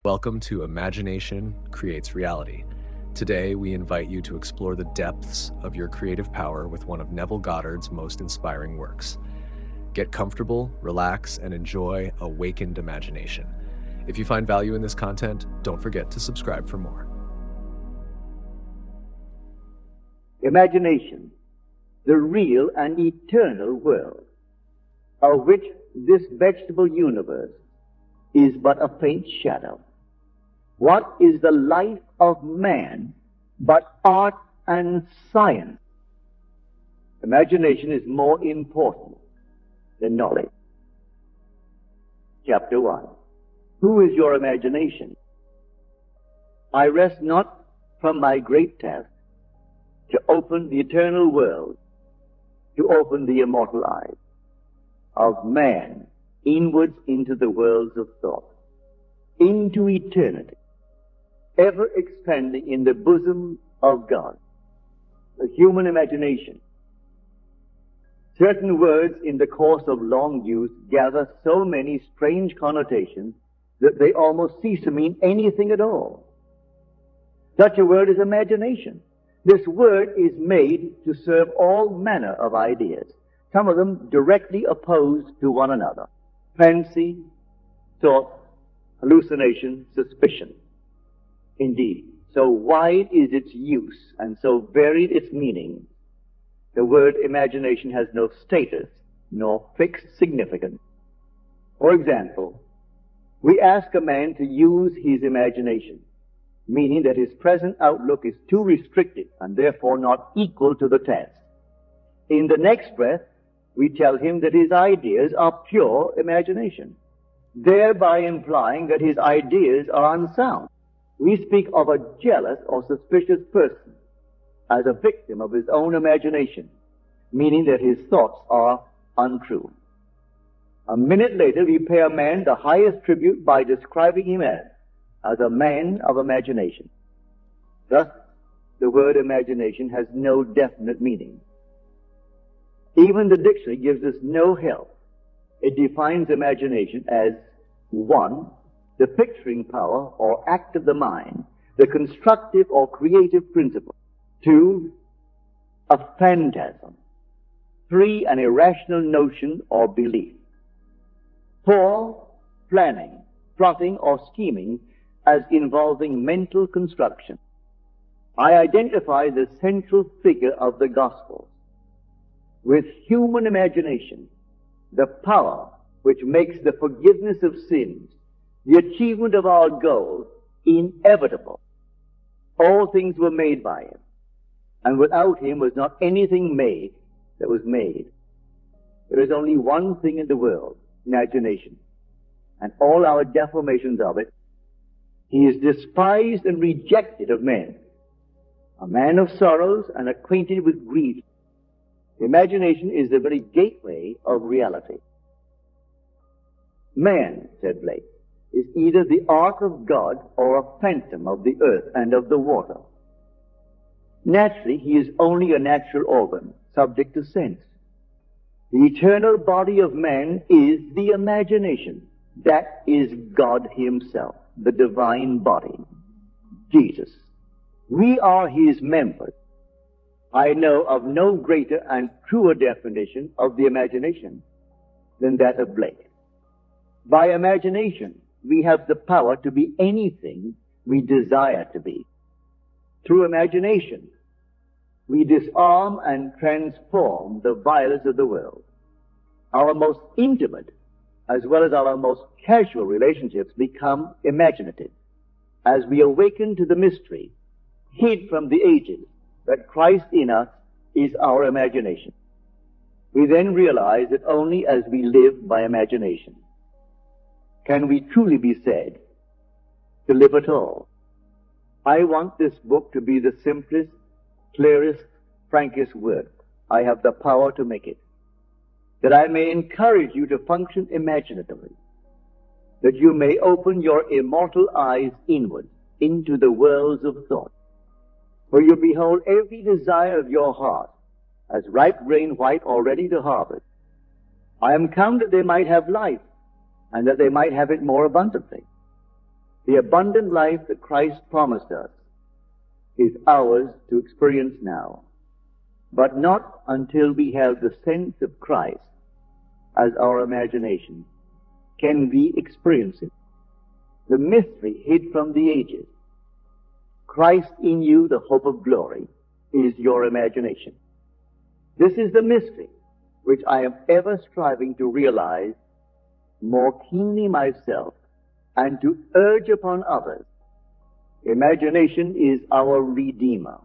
Welcome to Imagination Creates Reality. Today, we invite you to explore the depths of your creative power with one of Neville Goddard's most inspiring works. Get comfortable, relax, and enjoy Awakened Imagination. If you find value in this content, don't forget to subscribe for more. Imagination, the real and eternal world, of which this vegetable universe is but a faint shadow. What is the life of man but art and science? Imagination is more important than knowledge. Chapter 1. Who is your imagination? I rest not from my great task to open the eternal world, to open the immortal eyes of man inwards into the worlds of thought, into eternity, ever expanding in the bosom of God. The human imagination. Certain words in the course of long use gather so many strange connotations that they almost cease to mean anything at all. Such a word is imagination. This word is made to serve all manner of ideas, some of them directly opposed to one another. Fancy, thought, hallucination, suspicion. Indeed, so wide is its use and so varied its meaning, the word imagination has no status nor fixed significance. For example, we ask a man to use his imagination, meaning that his present outlook is too restricted and therefore not equal to the task. In the next breath, we tell him that his ideas are pure imagination, thereby implying that his ideas are unsound. We speak of a jealous or suspicious person as a victim of his own imagination, meaning that his thoughts are untrue. A minute later, we pay a man the highest tribute by describing him as a man of imagination. Thus, the word imagination has no definite meaning. Even the dictionary gives us no help. It defines imagination as 1. The picturing power or act of the mind, the constructive or creative principle. 2. A phantasm. 3. An irrational notion or belief. 4. Planning, plotting, or scheming as involving mental construction. I identify the central figure of the Gospels with human imagination, the power which makes the forgiveness of sins, the achievement of our goals, inevitable. All things were made by him, and without him was not anything made that was made. There is only one thing in the world, imagination, and all our deformations of it. He is despised and rejected of men, a man of sorrows and acquainted with grief. Imagination is the very gateway of reality. Man, said Blake, is either the ark of God or a phantom of the earth and of the water. Naturally, he is only a natural organ, subject to sense. The eternal body of man is the imagination. That is God himself, the divine body, Jesus. We are his members. I know of no greater and truer definition of the imagination than that of Blake. By imagination, we have the power to be anything we desire to be. Through imagination, we disarm and transform the violence of the world. Our most intimate as well as our most casual relationships become imaginative as we awaken to the mystery hid from the ages that Christ in us is our imagination. We then realize that only as we live by imagination can we truly be said to live at all. I want this book to be the simplest, clearest, frankest work. I have the power to make it. That I may encourage you to function imaginatively. That you may open your immortal eyes inward into the worlds of thought, where you behold every desire of your heart as ripe grain white or ready to harvest. I am come that they might have life, and that they might have it more abundantly. The abundant life that Christ promised us is ours to experience now, but not until we have the sense of Christ as our imagination can we experience it. The mystery hid from the ages, Christ in you, the hope of glory, is your imagination. This is the mystery which I am ever striving to realize more keenly myself and to urge upon others. Imagination is our Redeemer,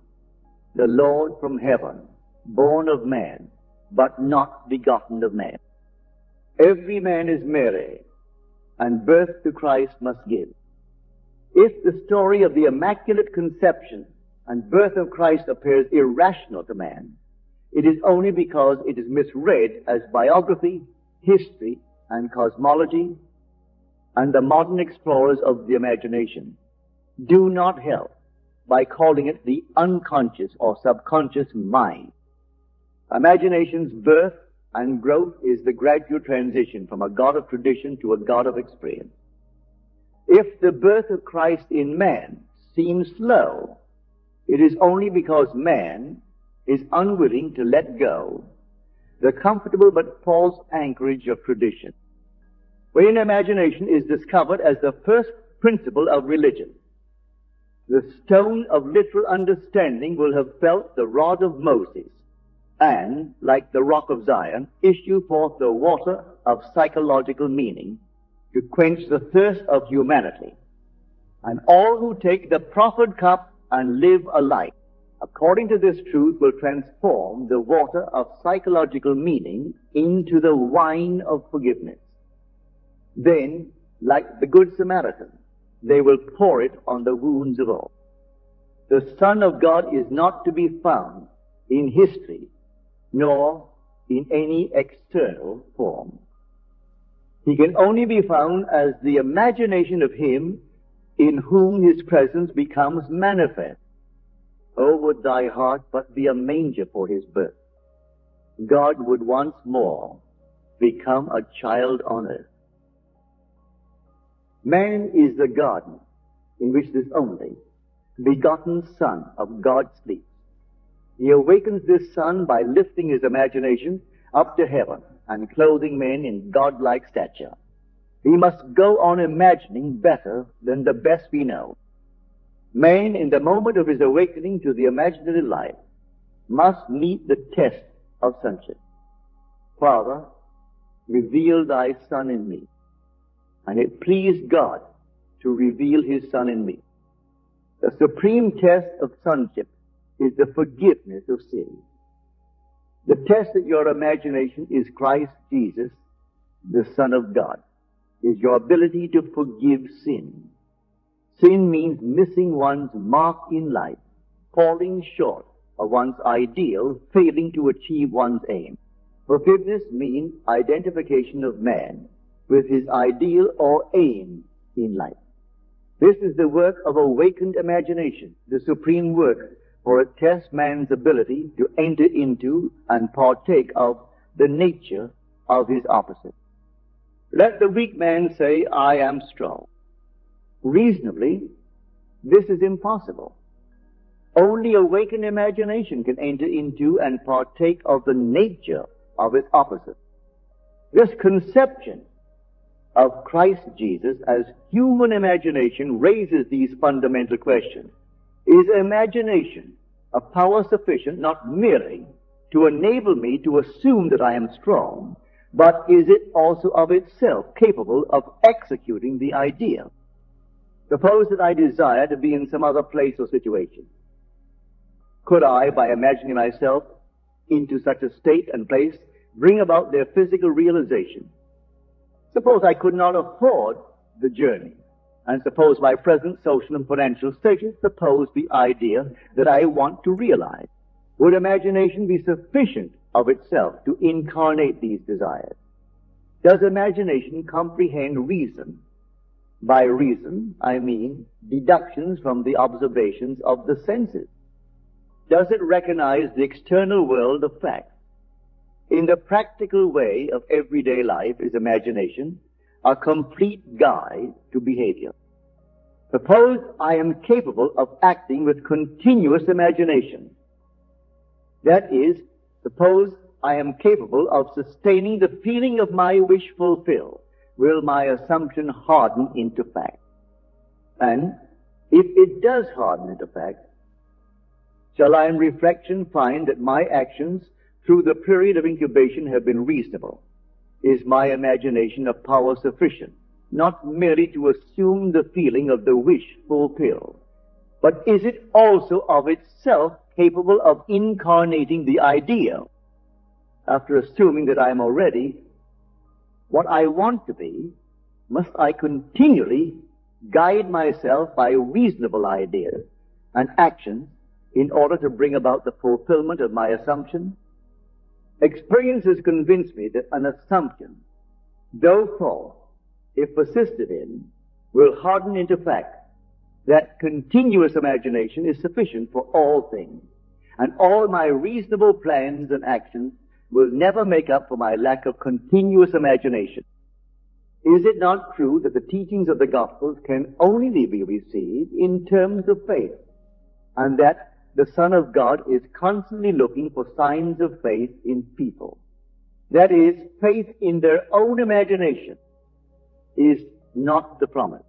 the Lord from heaven, born of man, but not begotten of man. Every man is Mary, and birth to Christ must give. If the story of the Immaculate Conception and birth of Christ appears irrational to man, it is only because it is misread as biography, history, and cosmology, and the modern explorers of the imagination do not help by calling it the unconscious or subconscious mind. Imagination's birth and growth is the gradual transition from a God of tradition to a God of experience. If the birth of Christ in man seems slow, it is only because man is unwilling to let go the comfortable but false anchorage of tradition. When imagination is discovered as the first principle of religion, the stone of literal understanding will have felt the rod of Moses and, like the rock of Zion, issue forth the water of psychological meaning to quench the thirst of humanity. And all who take the proffered cup and live alike, according to this truth, will transform the water of psychological meaning into the wine of forgiveness. Then, like the Good Samaritan, they will pour it on the wounds of all. The Son of God is not to be found in history, nor in any external form. He can only be found as the imagination of Him in whom His presence becomes manifest. Oh, would thy heart but be a manger for His birth. God would once more become a child on earth. Man is the garden in which this only begotten Son of God sleeps. He awakens this Son by lifting his imagination up to heaven and clothing men in godlike stature. He must go on imagining better than the best we know. Man, in the moment of his awakening to the imaginative life, must meet the test of sonship. Father, reveal thy Son in me. And it pleased God to reveal His Son in me. The supreme test of sonship is the forgiveness of sin. The test of your imagination is Christ Jesus, the Son of God, is your ability to forgive sin. Sin means missing one's mark in life, falling short of one's ideal, failing to achieve one's aim. Forgiveness means identification of man with his ideal or aim in life. This is the work of awakened imagination, the supreme work for it tests man's ability to enter into and partake of the nature of his opposite. Let the weak man say, I am strong. Reasonably, this is impossible. Only awakened imagination can enter into and partake of the nature of its opposite. This conception of Christ Jesus as human imagination raises these fundamental questions. Is imagination a power sufficient not merely to enable me to assume that I am strong, but is it also of itself capable of executing the idea? Suppose that I desire to be in some other place or situation. Could I, by imagining myself into such a state and place, bring about their physical realization? Suppose I could not afford the journey, and suppose my present social and financial status suppose the idea that I want to realize. Would imagination be sufficient of itself to incarnate these desires? Does imagination comprehend reason? By reason, I mean deductions from the observations of the senses. Does it recognize the external world of facts? In the practical way of everyday life is imagination a complete guide to behavior. Suppose I am capable of acting with continuous imagination. That is, suppose I am capable of sustaining the feeling of my wish fulfilled. Will my assumption harden into fact? And if it does harden into fact, shall I in reflection find that my actions through the period of incubation have been reasonable? Is my imagination of power sufficient, not merely to assume the feeling of the wish fulfilled, but is it also of itself capable of incarnating the ideal, after assuming that I am already what I want to be? Must I continually guide myself by reasonable ideas and actions in order to bring about the fulfillment of my assumption? Experience has convinced me that an assumption, though false, if persisted in, will harden into fact. That continuous imagination is sufficient for all things, and all my reasonable plans and actions will never make up for my lack of continuous imagination. Is it not true that the teachings of the Gospels can only be received in terms of faith, and that the Son of God is constantly looking for signs of faith in people? That is, faith in their own imagination is not the promise.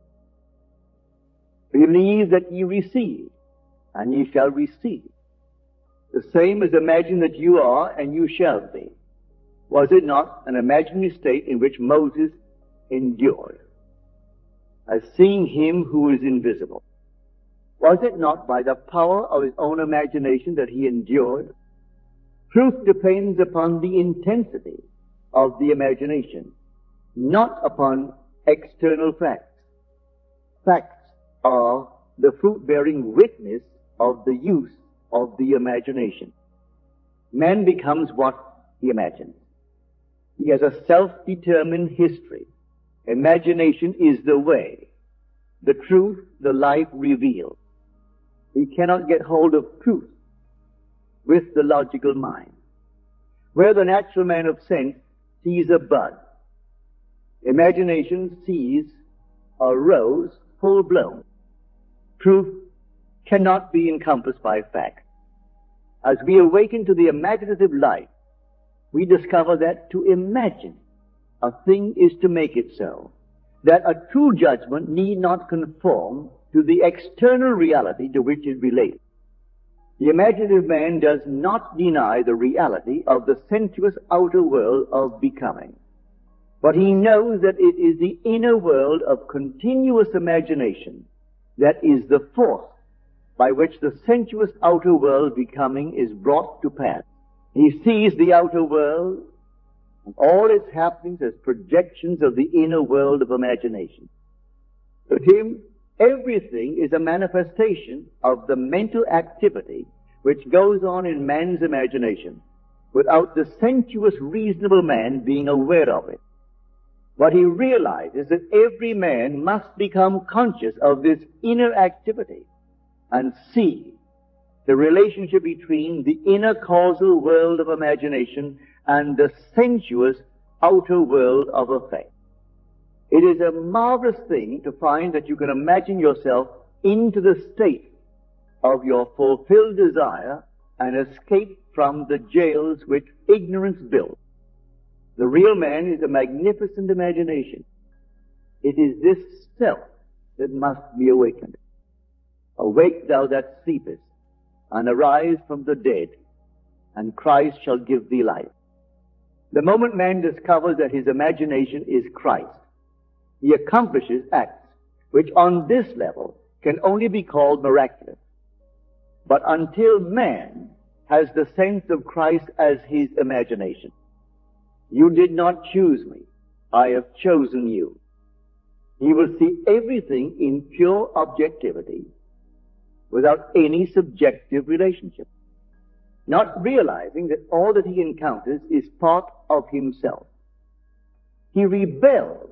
Believe that ye receive, and ye shall receive. The same as imagine that you are, and you shall be. Was it not an imaginary state in which Moses endured, as seeing him who is invisible? Was it not by the power of his own imagination that he endured? Truth depends upon the intensity of the imagination, not upon external facts. Facts are the fruit-bearing witness of the use of the imagination. Man becomes what he imagines. He has a self-determined history. Imagination is the way, the truth, the life revealed. We cannot get hold of truth with the logical mind. Where the natural man of sense sees a bud, imagination sees a rose full blown. Truth cannot be encompassed by fact. As we awaken to the imaginative life, we discover that to imagine a thing is to make it so, that a true judgment need not conform to the external reality to which it relates. The imaginative man does not deny the reality of the sensuous outer world of becoming, but he knows that it is the inner world of continuous imagination that is the force by which the sensuous outer world becoming is brought to pass. He sees the outer world and all its happenings as projections of the inner world of imagination. To him, everything is a manifestation of the mental activity which goes on in man's imagination without the sensuous, reasonable man being aware of it. But he realizes that every man must become conscious of this inner activity and see the relationship between the inner causal world of imagination and the sensuous outer world of effect. It is a marvelous thing to find that you can imagine yourself into the state of your fulfilled desire and escape from the jails which ignorance built. The real man is a magnificent imagination. It is this self that must be awakened. Awake thou that sleepest, and arise from the dead, and Christ shall give thee life. The moment man discovers that his imagination is Christ, he accomplishes acts which on this level can only be called miraculous. But until man has the sense of Christ as his imagination, you did not choose me, I have chosen you. He will see everything in pure objectivity without any subjective relationship, not realizing that all that he encounters is part of himself. He rebels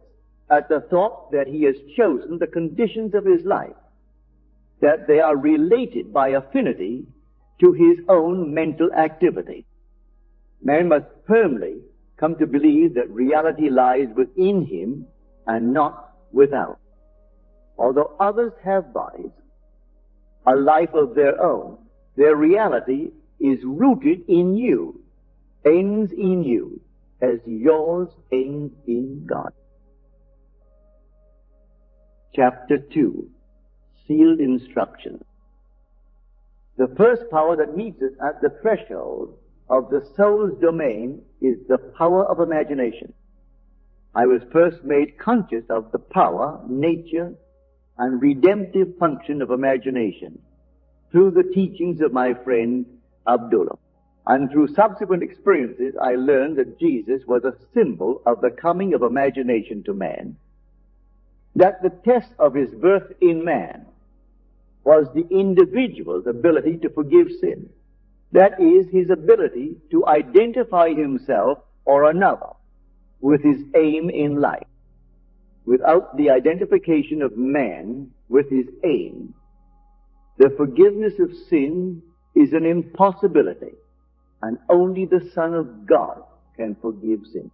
at the thought that he has chosen the conditions of his life, that they are related by affinity to his own mental activity. Man must firmly come to believe that reality lies within him and not without. although others have bodies, a life of their own, their reality is rooted in you, ends in you, as yours ends in God. Chapter 2, Sealed Instructions. The first power that meets us at the threshold of the soul's domain is the power of imagination. I was first made conscious of the power, nature, and redemptive function of imagination through the teachings of my friend Abdullah. And through subsequent experiences, I learned that Jesus was a symbol of the coming of imagination to man, that the test of his birth in man was the individual's ability to forgive sin. That is, his ability to identify himself or another with his aim in life. Without the identification of man with his aim, the forgiveness of sin is an impossibility, and only the Son of God can forgive sin.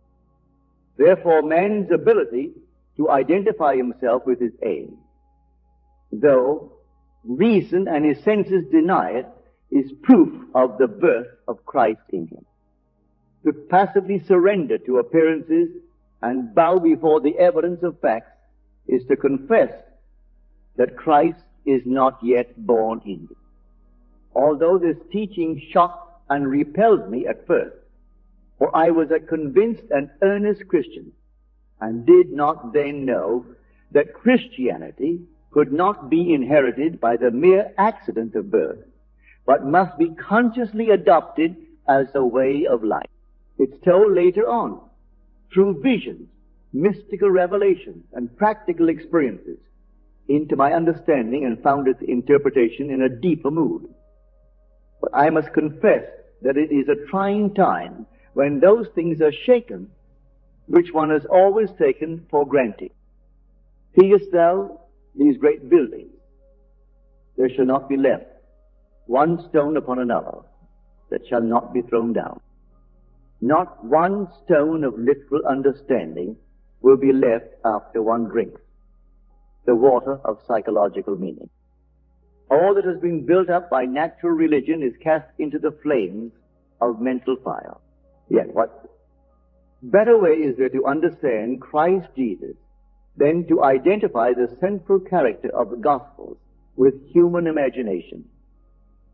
Therefore, man's ability to identify himself with his aim, though reason and his senses deny it, is proof of the birth of Christ in him. To passively surrender to appearances and bow before the evidence of facts is to confess that Christ is not yet born in you. Although this teaching shocked and repelled me at first, for I was a convinced and earnest Christian, and did not then know that Christianity could not be inherited by the mere accident of birth, but must be consciously adopted as a way of life. It's told later on, through visions, mystical revelations, and practical experiences, into my understanding and found its interpretation in a deeper mood. But I must confess that it is a trying time when those things are shaken which one has always taken for granted. Seest thou these great buildings? There shall not be left one stone upon another that shall not be thrown down. Not one stone of literal understanding will be left after one drinks the water of psychological meaning. All that has been built up by natural religion is cast into the flames of mental fire. Yet what better way is there to understand Christ Jesus than to identify the central character of the Gospels with human imagination?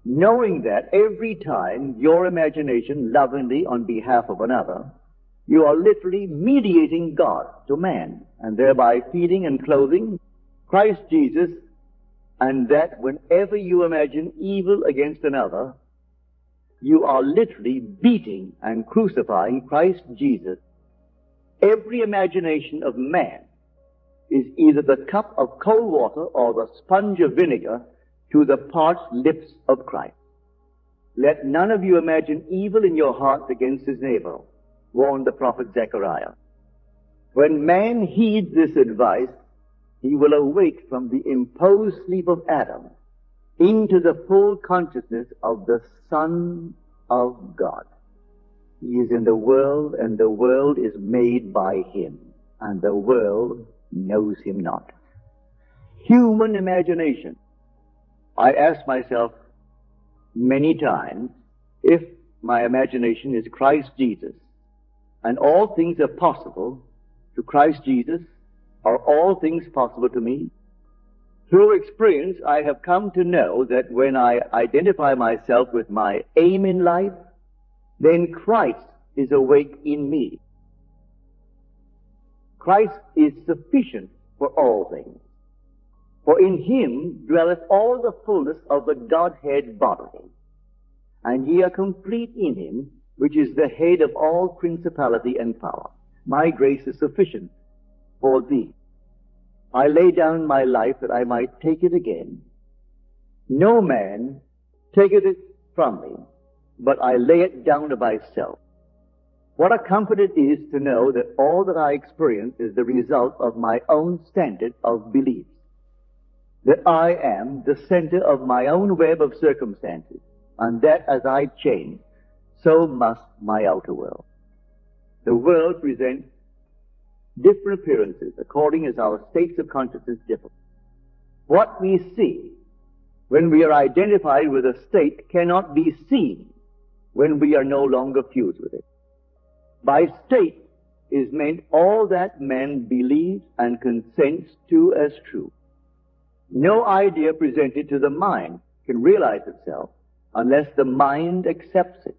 Knowing that every time your imagination lovingly on behalf of another, you are literally mediating God to man, and thereby feeding and clothing Christ Jesus, and that whenever you imagine evil against another, you are literally beating and crucifying Christ Jesus. Every imagination of man is either the cup of cold water or the sponge of vinegar to the parched lips of Christ. Let none of you imagine evil in your hearts against his neighbor, warned the prophet Zechariah. When man heeds this advice, he will awake from the imposed sleep of Adam into the full consciousness of the Son of God. He is in the world, and the world is made by him, and the world knows him not. Human imagination. I ask myself many times, if my imagination is Christ Jesus, and all things are possible to Christ Jesus, are all things possible to me? Through experience, I have come to know that when I identify myself with my aim in life, then Christ is awake in me. Christ is sufficient for all things. For in him dwelleth all the fullness of the Godhead bodily. And ye are complete in him, which is the head of all principality and power. My grace is sufficient for thee. I lay down my life that I might take it again. No man taketh it from me, but I lay it down to myself. What a comfort it is to know that all that I experience is the result of my own standard of belief. That I am the center of my own web of circumstances, and that as I change, so must my outer world. The world presents different appearances according as our states of consciousness differ. What we see when we are identified with a state cannot be seen when we are no longer fused with it. By state is meant all that man believes and consents to as true. No idea presented to the mind can realize itself unless the mind accepts it.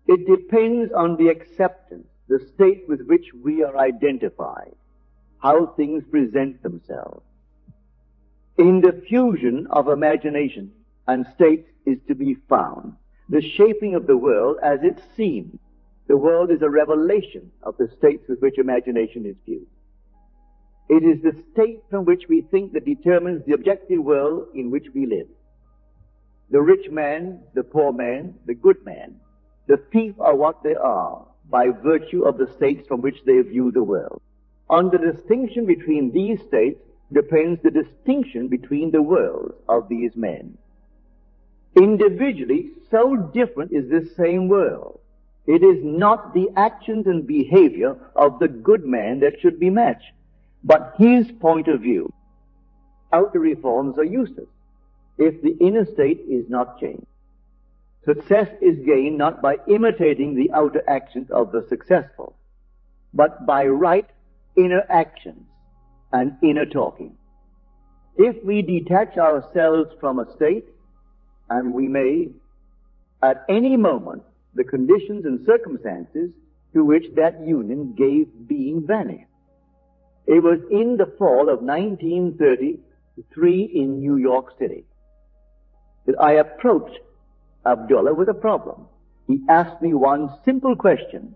It depends on the acceptance, the state with which we are identified, how things present themselves. In the fusion of imagination and state is to be found the shaping of the world as it seems. The world is a revelation of the states with which imagination is fused. It is the state from which we think that determines the objective world in which we live. The rich man, the poor man, the good man, the thief are what they are by virtue of the states from which they view the world. On the distinction between these states depends the distinction between the worlds of these men. Individually, so different is this same world. It is not the actions and behavior of the good man that should be matched, but his point of view. Outer reforms are useless if the inner state is not changed. Success is gained not by imitating the outer actions of the successful, but by right inner actions and inner talking. If we detach ourselves from a state, and we may, at any moment, the conditions and circumstances to which that union gave being vanish. It was in the fall of 1933 in New York City that I approached Abdullah with a problem. He asked me one simple question: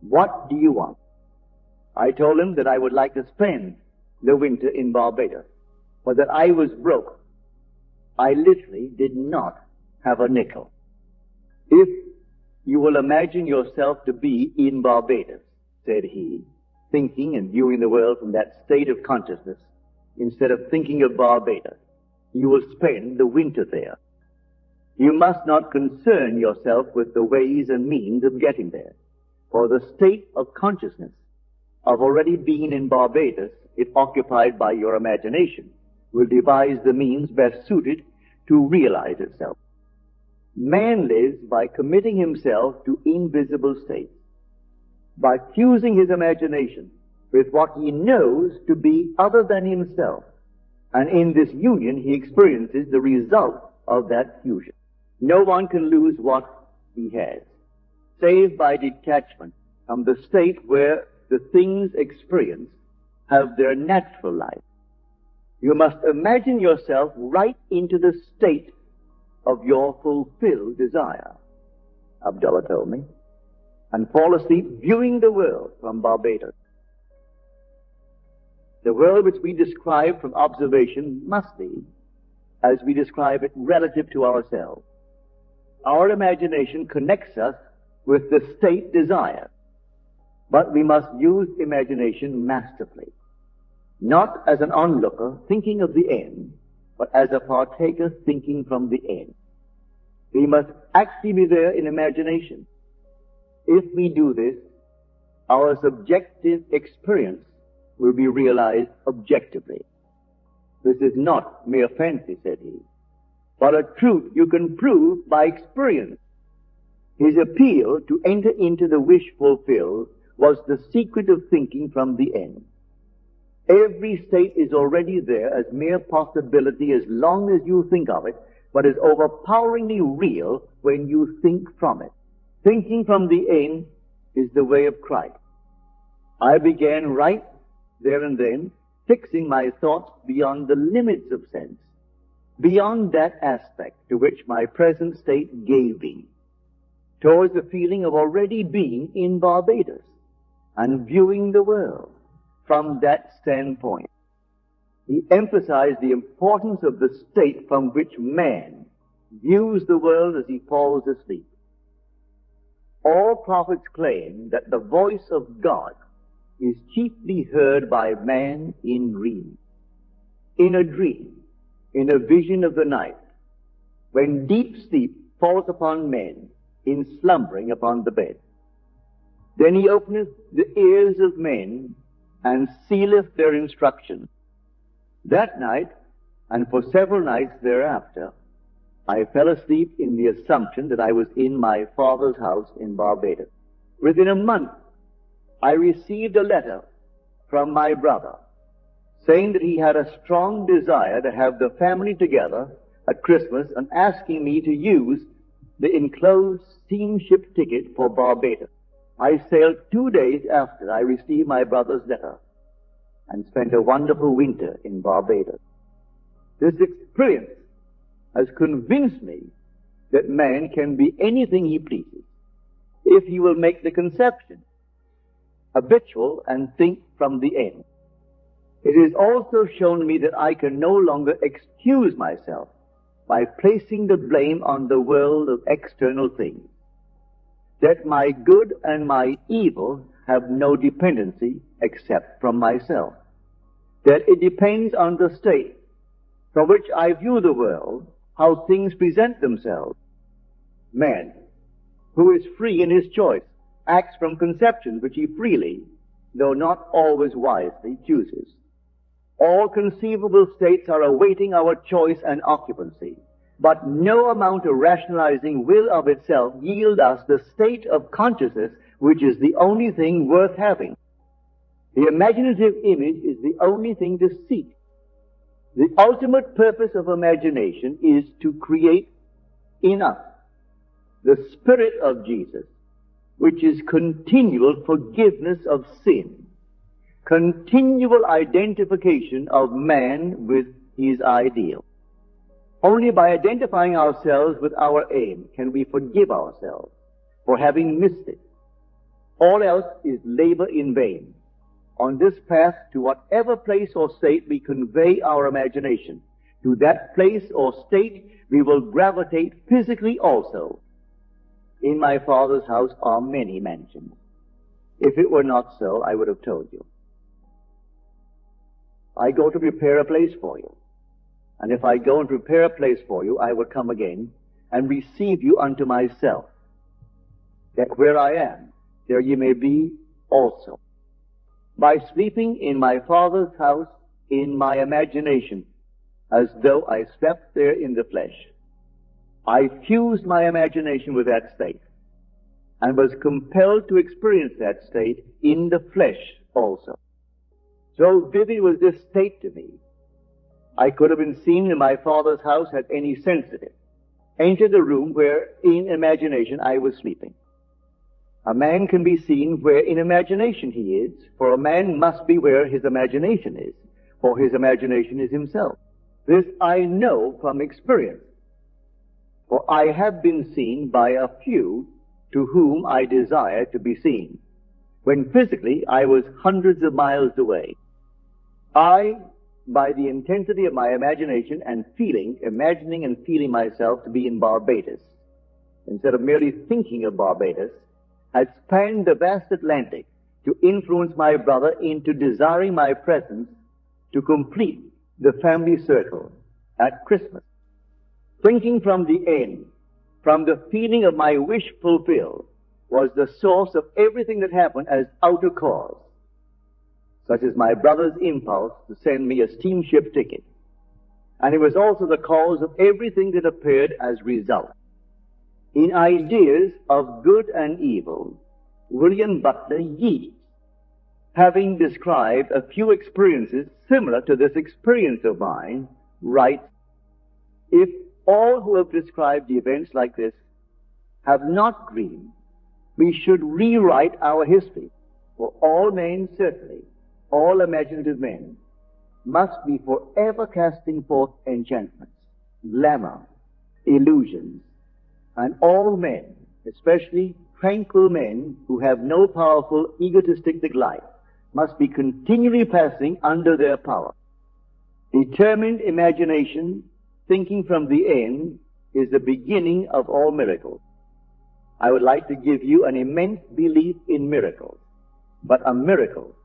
what do you want? I told him that I would like to spend the winter in Barbados, but that I was broke. I literally did not have a nickel. If you will imagine yourself to be in Barbados, said he, thinking and viewing the world from that state of consciousness, instead of thinking of Barbados, you will spend the winter there. You must not concern yourself with the ways and means of getting there, for the state of consciousness of already being in Barbados, if occupied by your imagination, will devise the means best suited to realize itself. Man lives by committing himself to invisible states, by fusing his imagination with what he knows to be other than himself, and in this union he experiences the result of that fusion. No one can lose what he has, save by detachment from the state where the things experienced have their natural life. You must imagine yourself right into the state of your fulfilled desire, Abdullah told me, and fall asleep viewing the world from Barbados. The world which we describe from observation must be as we describe it relative to ourselves. Our imagination connects us with the state desire, but we must use imagination masterfully, not as an onlooker thinking of the end, but as a partaker thinking from the end. We must actually be there in imagination. If we do this, our subjective experience will be realized objectively. This is not mere fancy, said he, but a truth you can prove by experience. His appeal to enter into the wish fulfilled was the secret of thinking from the end. Every state is already there as mere possibility as long as you think of it, but is overpoweringly real when you think from it. Thinking from the end is the way of Christ. I began right there and then, fixing my thoughts beyond the limits of sense, beyond that aspect to which my present state gave me, towards the feeling of already being in Barbados and viewing the world from that standpoint. He emphasized the importance of the state from which man views the world as he falls asleep. All prophets claim that the voice of God is chiefly heard by man in dreams. In a dream, in a vision of the night, when deep sleep falls upon men in slumbering upon the bed. Then he openeth the ears of men and sealeth their instruction. That night and for several nights thereafter, I fell asleep in the assumption that I was in my father's house in Barbados. Within a month, I received a letter from my brother saying that he had a strong desire to have the family together at Christmas and asking me to use the enclosed steamship ticket for Barbados. I sailed 2 days after I received my brother's letter and spent a wonderful winter in Barbados. This experience has convinced me that man can be anything he pleases if he will make the conception habitual and think from the end. It has also shown me that I can no longer excuse myself by placing the blame on the world of external things, that my good and my evil have no dependency except from myself, that it depends on the state from which I view the world, how things present themselves. Man, who is free in his choice, acts from conceptions which he freely, though not always wisely, chooses. All conceivable states are awaiting our choice and occupancy, but no amount of rationalizing will of itself yield us the state of consciousness which is the only thing worth having. The imaginative image is the only thing to seek. The ultimate purpose of imagination is to create in us the Spirit of Jesus, which is continual forgiveness of sin, continual identification of man with his ideal. Only by identifying ourselves with our aim can we forgive ourselves for having missed it. All else is labor in vain. On this path, to whatever place or state we convey our imagination, to that place or state we will gravitate physically also. In my Father's house are many mansions. If it were not so, I would have told you. I go to prepare a place for you. And if I go and prepare a place for you, I will come again and receive you unto myself, that where I am, there ye may be also. By sleeping in my Father's house in my imagination, as though I slept there in the flesh, I fused my imagination with that state and was compelled to experience that state in the flesh also. So vivid was this state to me, I could have been seen in my Father's house had any sense of it, entered the room where in imagination I was sleeping. A man can be seen where in imagination he is, for a man must be where his imagination is, for his imagination is himself. This I know from experience, for I have been seen by a few to whom I desire to be seen, when physically I was hundreds of miles away. I, by the intensity of my imagination and feeling, imagining and feeling myself to be in Barbados, instead of merely thinking of Barbados, had spanned the vast Atlantic to influence my brother into desiring my presence to complete the family circle at Christmas. Thinking from the end, from the feeling of my wish fulfilled, was the source of everything that happened as outer cause, such as my brother's impulse to send me a steamship ticket. And it was also the cause of everything that appeared as result. In ideas of good and evil, William Butler Yeats, having described a few experiences similar to this experience of mine, writes, if all who have described events like this have not dreamed, we should rewrite our history, for all men certainly, all imaginative men, must be forever casting forth enchantments, glamour, illusions, and all men, especially tranquil men who have no powerful egotistic life, must be continually passing under their power. Determined imagination, thinking from the end, is the beginning of all miracles. I would like to give you an immense belief in miracles, but a miracle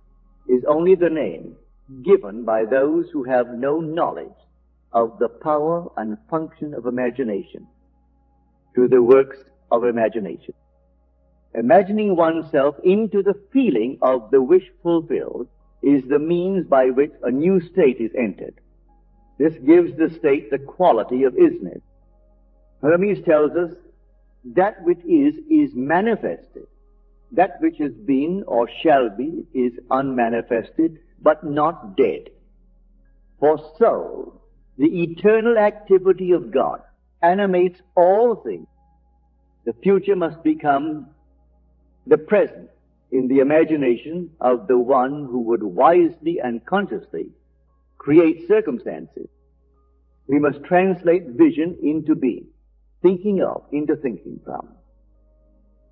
is only the name given by those who have no knowledge of the power and function of imagination to the works of imagination. Imagining oneself into the feeling of the wish fulfilled is the means by which a new state is entered. This gives the state the quality of isness. Hermes tells us that which is manifested. That which has been or shall be is unmanifested, but not dead. For so, the eternal activity of God animates all things. The future must become the present in the imagination of the one who would wisely and consciously create circumstances. We must translate vision into being, thinking of into thinking from.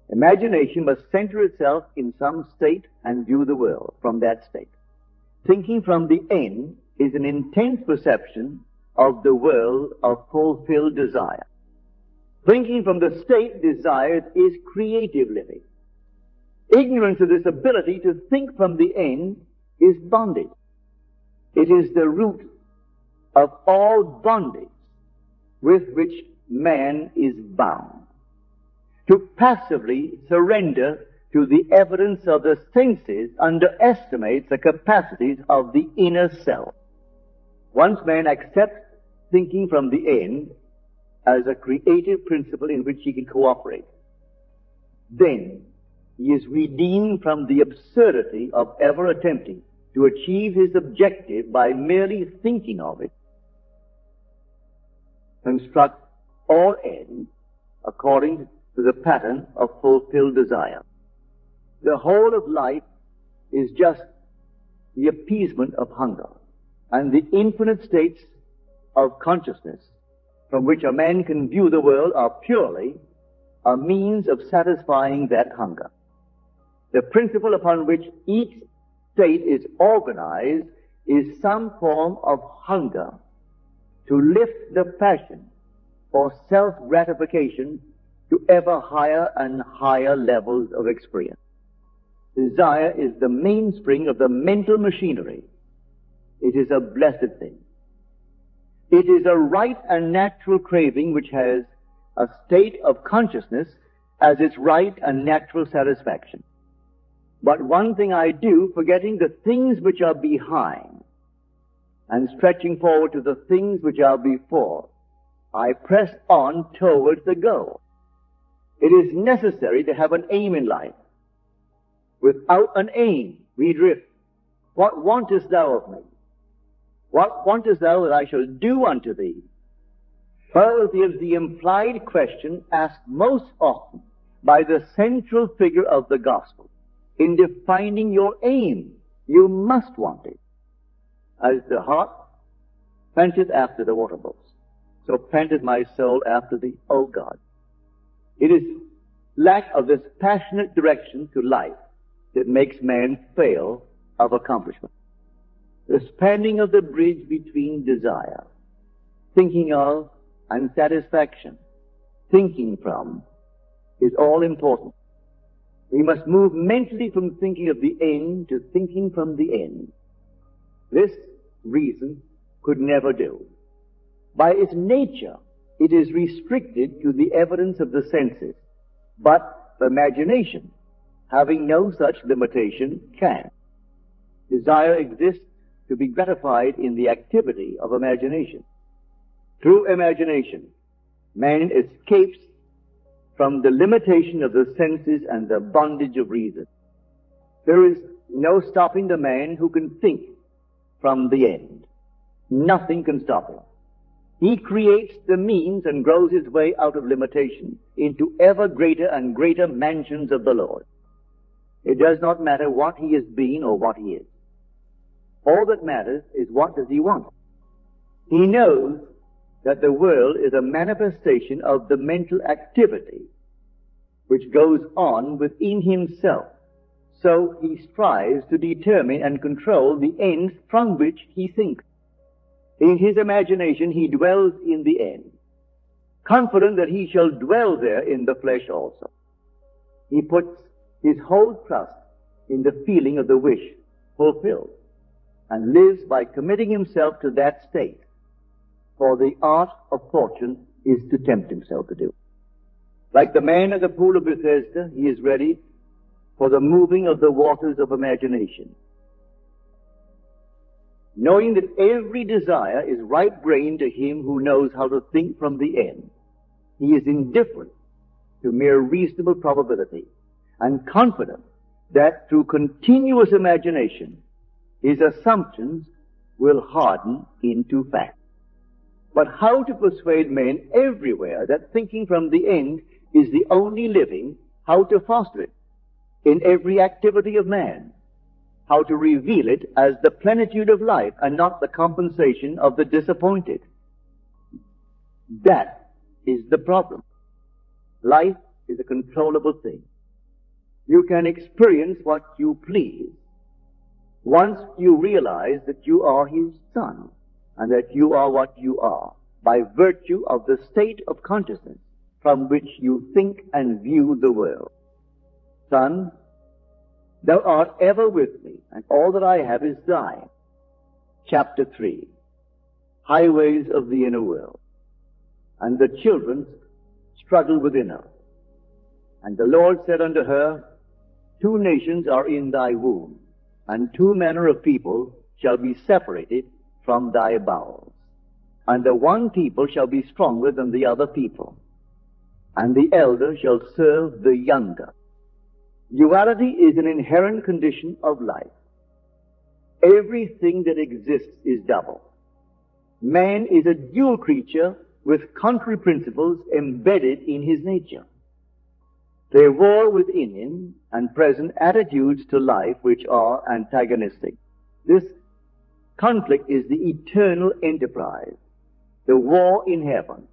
Imagination must center itself in some state and view the world from that state. Thinking from the end is an intense perception of the world of fulfilled desire. Thinking from the state desired is creative living. Ignorance of this ability to think from the end is bondage. It is the root of all bondage with which man is bound. To passively surrender to the evidence of the senses underestimates the capacities of the inner self. Once man accepts thinking from the end as a creative principle in which he can cooperate, then he is redeemed from the absurdity of ever attempting to achieve his objective by merely thinking of it. Construct all ends according to the pattern of fulfilled desire. The whole of life is just the appeasement of hunger, and the infinite states of consciousness from which a man can view the world are purely a means of satisfying that hunger. The principle upon which each state is organized is some form of hunger to lift the passion for self-gratification to ever higher and higher levels of experience. Desire is the mainspring of the mental machinery. It is a blessed thing. It is a right and natural craving which has a state of consciousness as its right and natural satisfaction. But one thing I do, forgetting the things which are behind and stretching forward to the things which are before, I press on towards the goal. It is necessary to have an aim in life. Without an aim, we drift. What wantest thou of me? What wantest thou that I shall do unto thee? Well, it is the implied question asked most often by the central figure of the gospel. In defining your aim, you must want it. As the heart panteth after the water brooks, so panteth my soul after thee, O God. It is lack of this passionate direction to life that makes man fail of accomplishment. The spanning of the bridge between desire, thinking of, and satisfaction, thinking from, is all important. We must move mentally from thinking of the end to thinking from the end. This reason could never do. By its nature, it is restricted to the evidence of the senses, but the imagination, having no such limitation, can. Desire exists to be gratified in the activity of imagination. Through imagination, man escapes from the limitation of the senses and the bondage of reason. There is no stopping the man who can think from the end. Nothing can stop him. He creates the means and grows his way out of limitation into ever greater and greater mansions of the Lord. It does not matter what he has been or what he is. All that matters is what does he want. He knows that the world is a manifestation of the mental activity which goes on within himself. So he strives to determine and control the ends from which he thinks. In his imagination he dwells in the end, confident that he shall dwell there in the flesh also. He puts his whole trust in the feeling of the wish fulfilled, and lives by committing himself to that state. For the art of fortune is to tempt himself to do. Like the man at the pool of Bethesda, he is ready for the moving of the waters of imagination. knowing that every desire is right-brained to him who knows how to think from the end. He is indifferent to mere reasonable probability and confident that through continuous imagination, his assumptions will harden into fact. But how to persuade men everywhere that thinking from the end is the only living, how to foster it in every activity of man, how to reveal it as the plenitude of life and not the compensation of the disappointed. That is the problem. Life is a controllable thing. You can experience what you please once you realize that you are his son and that you are what you are by virtue of the state of consciousness from which you think and view the world. Son, thou art ever with me, and all that I have is thine. Chapter 3, Highways of the Inner World. And the children struggled within her. And the Lord said unto her, 2 nations are in thy womb, and 2 manner of people shall be separated from thy bowels. And the one people shall be stronger than the other people, and the elder shall serve the younger. Duality is an inherent condition of life. Everything that exists is double. Man is a dual creature with contrary principles embedded in his nature. They war within him and present attitudes to life which are antagonistic. This conflict is the eternal enterprise, the war in heaven,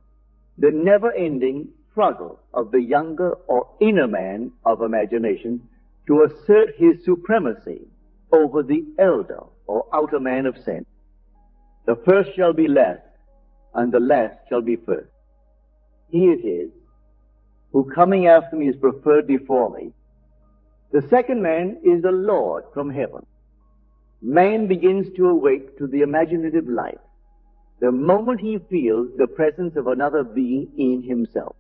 the never-ending struggle of the younger or inner man of imagination to assert his supremacy over the elder or outer man of sense. The first shall be last, and the last shall be first. He it is who coming after me is preferred before me. The second man is the Lord from heaven. Man begins to awake to the imaginative life the moment he feels the presence of another being in himself.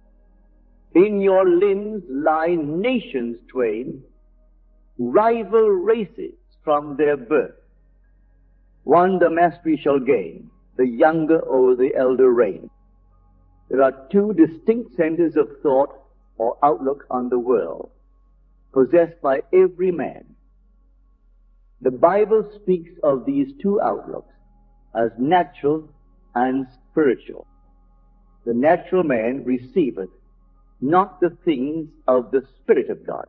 In your limbs lie nations twain, rival races from their birth. One the mastery shall gain, the younger over the elder reign. There are 2 distinct centers of thought or outlook on the world, possessed by every man. The Bible speaks of these 2 outlooks as natural and spiritual. The natural man receiveth not the things of the Spirit of God,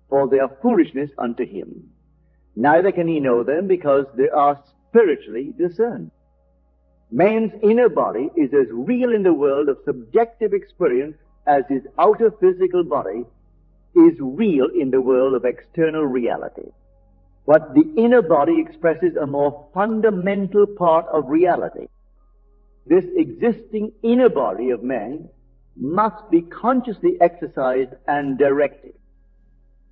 for they are foolishness unto him. Neither can he know them, because they are spiritually discerned. Man's inner body is as real in the world of subjective experience as his outer physical body is real in the world of external reality. But the inner body expresses a more fundamental part of reality. This existing inner body of man must be consciously exercised and directed.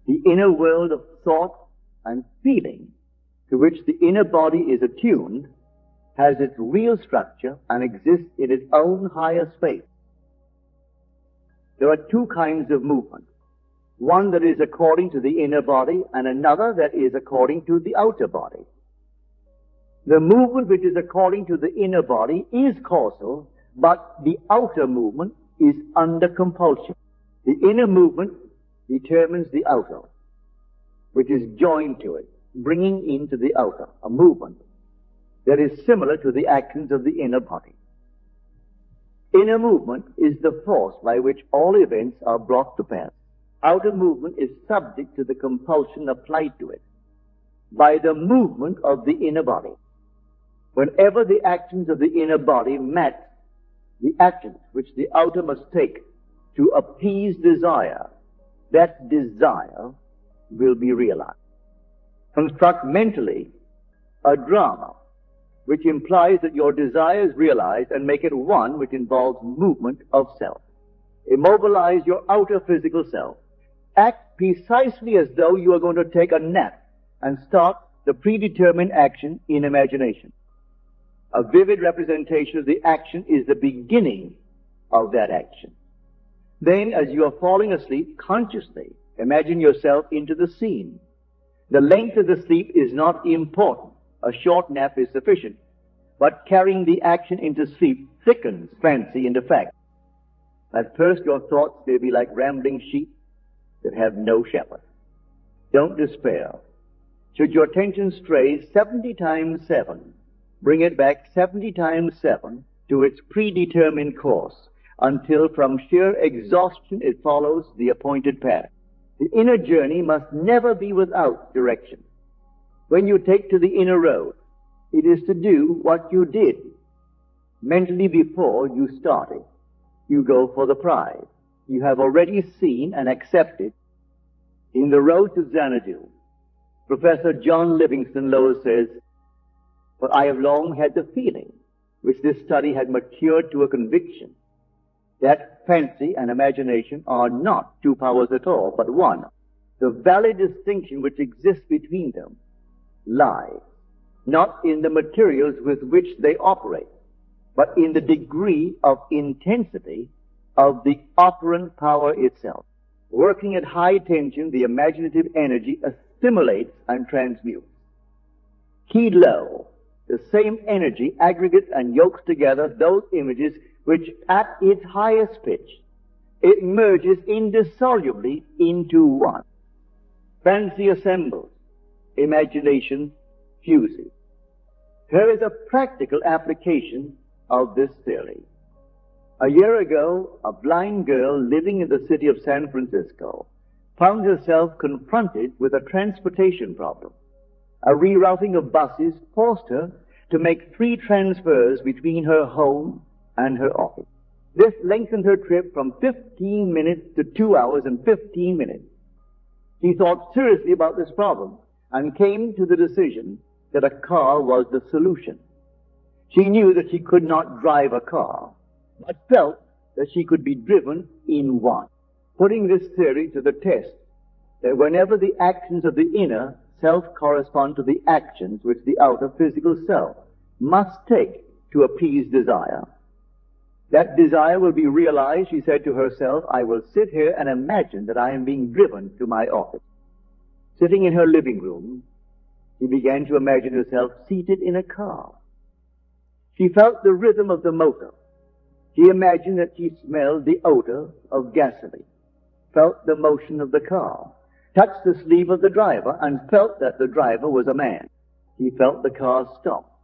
The inner world of thought and feeling to which the inner body is attuned has its real structure and exists in its own higher space. There are 2 kinds of movement. One that is according to the inner body and another that is according to the outer body. The movement which is according to the inner body is causal, but the outer movement is under compulsion. The inner movement determines the outer, which is joined to it, bringing into the outer a movement that is similar to the actions of the inner body. Inner movement is the force by which all events are brought to pass. Outer movement is subject to the compulsion applied to it by the movement of the inner body. Whenever the actions of the inner body match the actions which the outer must take to appease desire, that desire will be realized. Construct mentally a drama which implies that your desire is realized, and make it one which involves movement of self. Immobilize your outer physical self. Act precisely as though you are going to take a nap and start the predetermined action in imagination. A vivid representation of the action is the beginning of that action. Then, as you are falling asleep, consciously imagine yourself into the scene. The length of the sleep is not important. A short nap is sufficient, but carrying the action into sleep thickens fancy into fact. At first your thoughts may be like rambling sheep that have no shepherd. Don't despair. Should your attention stray 70 times 7, bring it back 70 times 7 to its predetermined course, until from sheer exhaustion it follows the appointed path. The inner journey must never be without direction. When you take to the inner road, it is to do what you did mentally before you started. You go for the prize. You have already seen and accepted. In The Road to Xanadu, Professor John Livingston Lowell says, "For I have long had the feeling, which this study had matured to a conviction, that fancy and imagination are not two powers at all, but one. The valid distinction which exists between them lies not in the materials with which they operate, but in the degree of intensity of the operant power itself. Working at high tension, the imaginative energy assimilates and transmutes. Keyed low, the same energy aggregates and yokes together those images which at its highest pitch it merges indissolubly into one. Fancy assembles, imagination fuses." Here is a practical application of this theory. A year ago, a blind girl living in the city of San Francisco found herself confronted with a transportation problem. A rerouting of buses forced her to make 3 transfers between her home and her office. This lengthened her trip from 15 minutes to 2 hours and 15 minutes. She thought seriously about this problem and came to the decision that a car was the solution. She knew that she could not drive a car, but felt that she could be driven in one. Putting this theory to the test, that whenever the actions of the inner self correspond to the actions which the outer physical self must take to appease desire, that desire will be realized, she said to herself, "I will sit here and imagine that I am being driven to my office." Sitting in her living room, she began to imagine herself seated in a car. She felt the rhythm of the motor. She imagined that she smelled the odor of gasoline, felt the motion of the car, touched the sleeve of the driver, and felt that the driver was a man. She felt the car stop,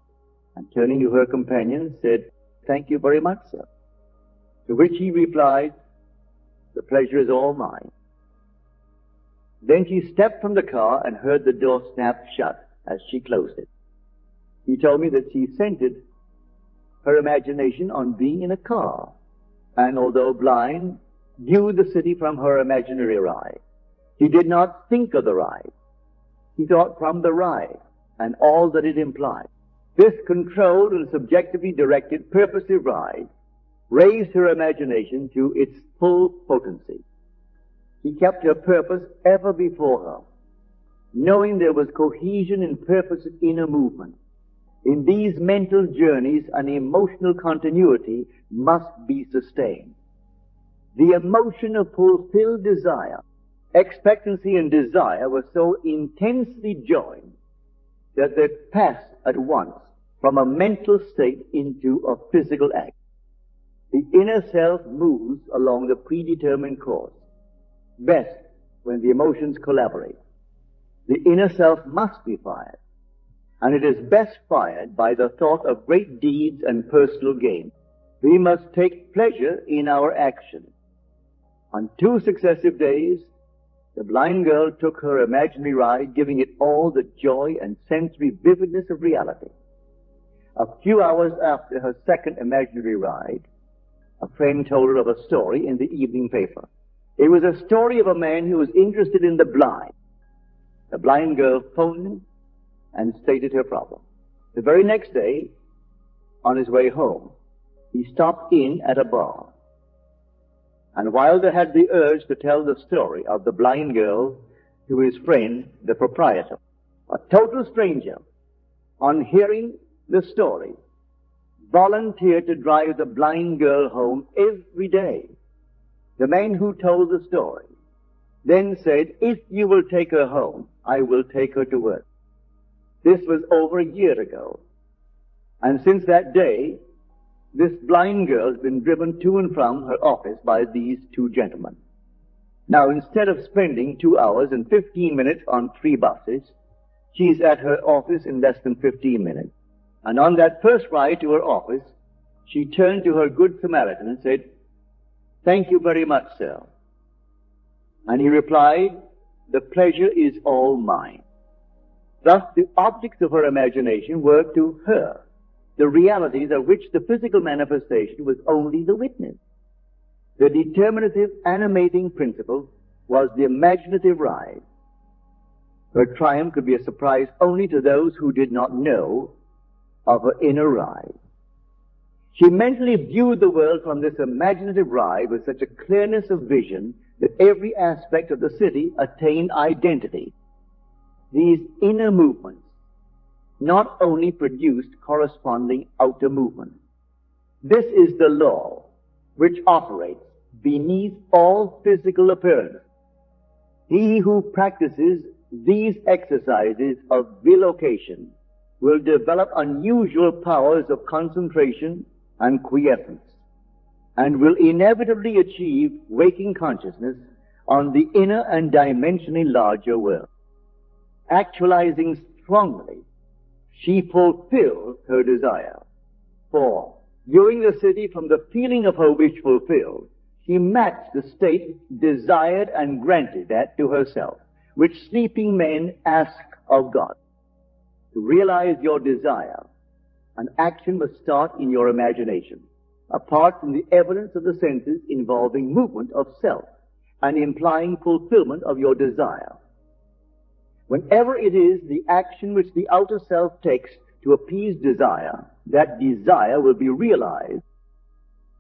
and turning to her companion said, "Thank you very much, sir." To which he replied, "The pleasure is all mine." Then she stepped from the car and heard the door snap shut as she closed it. He told me that she centered her imagination on being in a car, and although blind, viewed the city from her imaginary ride. She did not think of the ride. She thought from the ride and all that it implied. This controlled and subjectively directed purposive ride raised her imagination to its full potency. She kept her purpose ever before her, knowing there was cohesion in purpose's inner movement. In these mental journeys, an emotional continuity must be sustained. The emotion of fulfilled desire, expectancy and desire were so intensely joined that they passed at once from a mental state into a physical act. The inner self moves along the predetermined course, best when the emotions collaborate. The inner self must be fired, and it is best fired by the thought of great deeds and personal gain. We must take pleasure in our action. On 2 successive days, the blind girl took her imaginary ride, giving it all the joy and sensory vividness of reality. A few hours after her second imaginary ride, a friend told her of a story in the evening paper. It was a story of a man who was interested in the blind. The blind girl phoned him and stated her problem. The very next day, on his way home, he stopped in at a bar. And Wilder had the urge to tell the story of the blind girl to his friend, the proprietor. A total stranger, on hearing the story, volunteered to drive the blind girl home every day. The man who told the story then said, "If you will take her home, I will take her to work." This was over a year ago. And since that day, this blind girl has been driven to and from her office by these two gentlemen. Now, instead of spending 2 hours and 15 minutes on 3 buses, she's at her office in less than 15 minutes. And on that first ride to her office, she turned to her good Samaritan and said, "Thank you very much, sir." And he replied, "The pleasure is all mine." Thus, the objects of her imagination were to her the realities of which the physical manifestation was only the witness. The determinative, animating principle was the imaginative ride. Her triumph could be a surprise only to those who did not know of her inner ride. She mentally viewed the world from this imaginative ride with such a clearness of vision that every aspect of the city attained identity. These inner movements not only produced corresponding outer movements. This is the law which operates beneath all physical appearance. He who practices these exercises of bilocation will develop unusual powers of concentration and quiescence, and will inevitably achieve waking consciousness on the inner and dimensionally larger world. Actualizing strongly, she fulfilled her desire. For, viewing the city from the feeling of her wish fulfilled, she matched the state desired and granted that to herself, which sleeping men ask of God. To realize your desire, an action must start in your imagination, apart from the evidence of the senses involving movement of self and implying fulfillment of your desire. Whenever it is the action which the outer self takes to appease desire, that desire will be realized.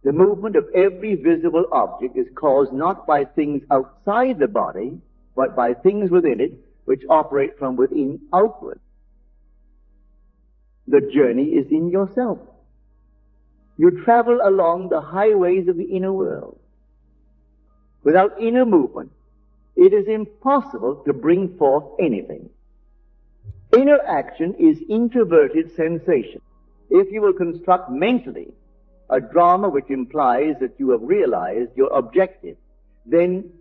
The movement of every visible object is caused not by things outside the body, but by things within it, which operate from within outward. The journey is in yourself. You travel along the highways of the inner world. Without inner movement, it is impossible to bring forth anything. Inner action is introverted sensation. If you will construct mentally a drama which implies that you have realized your objective, then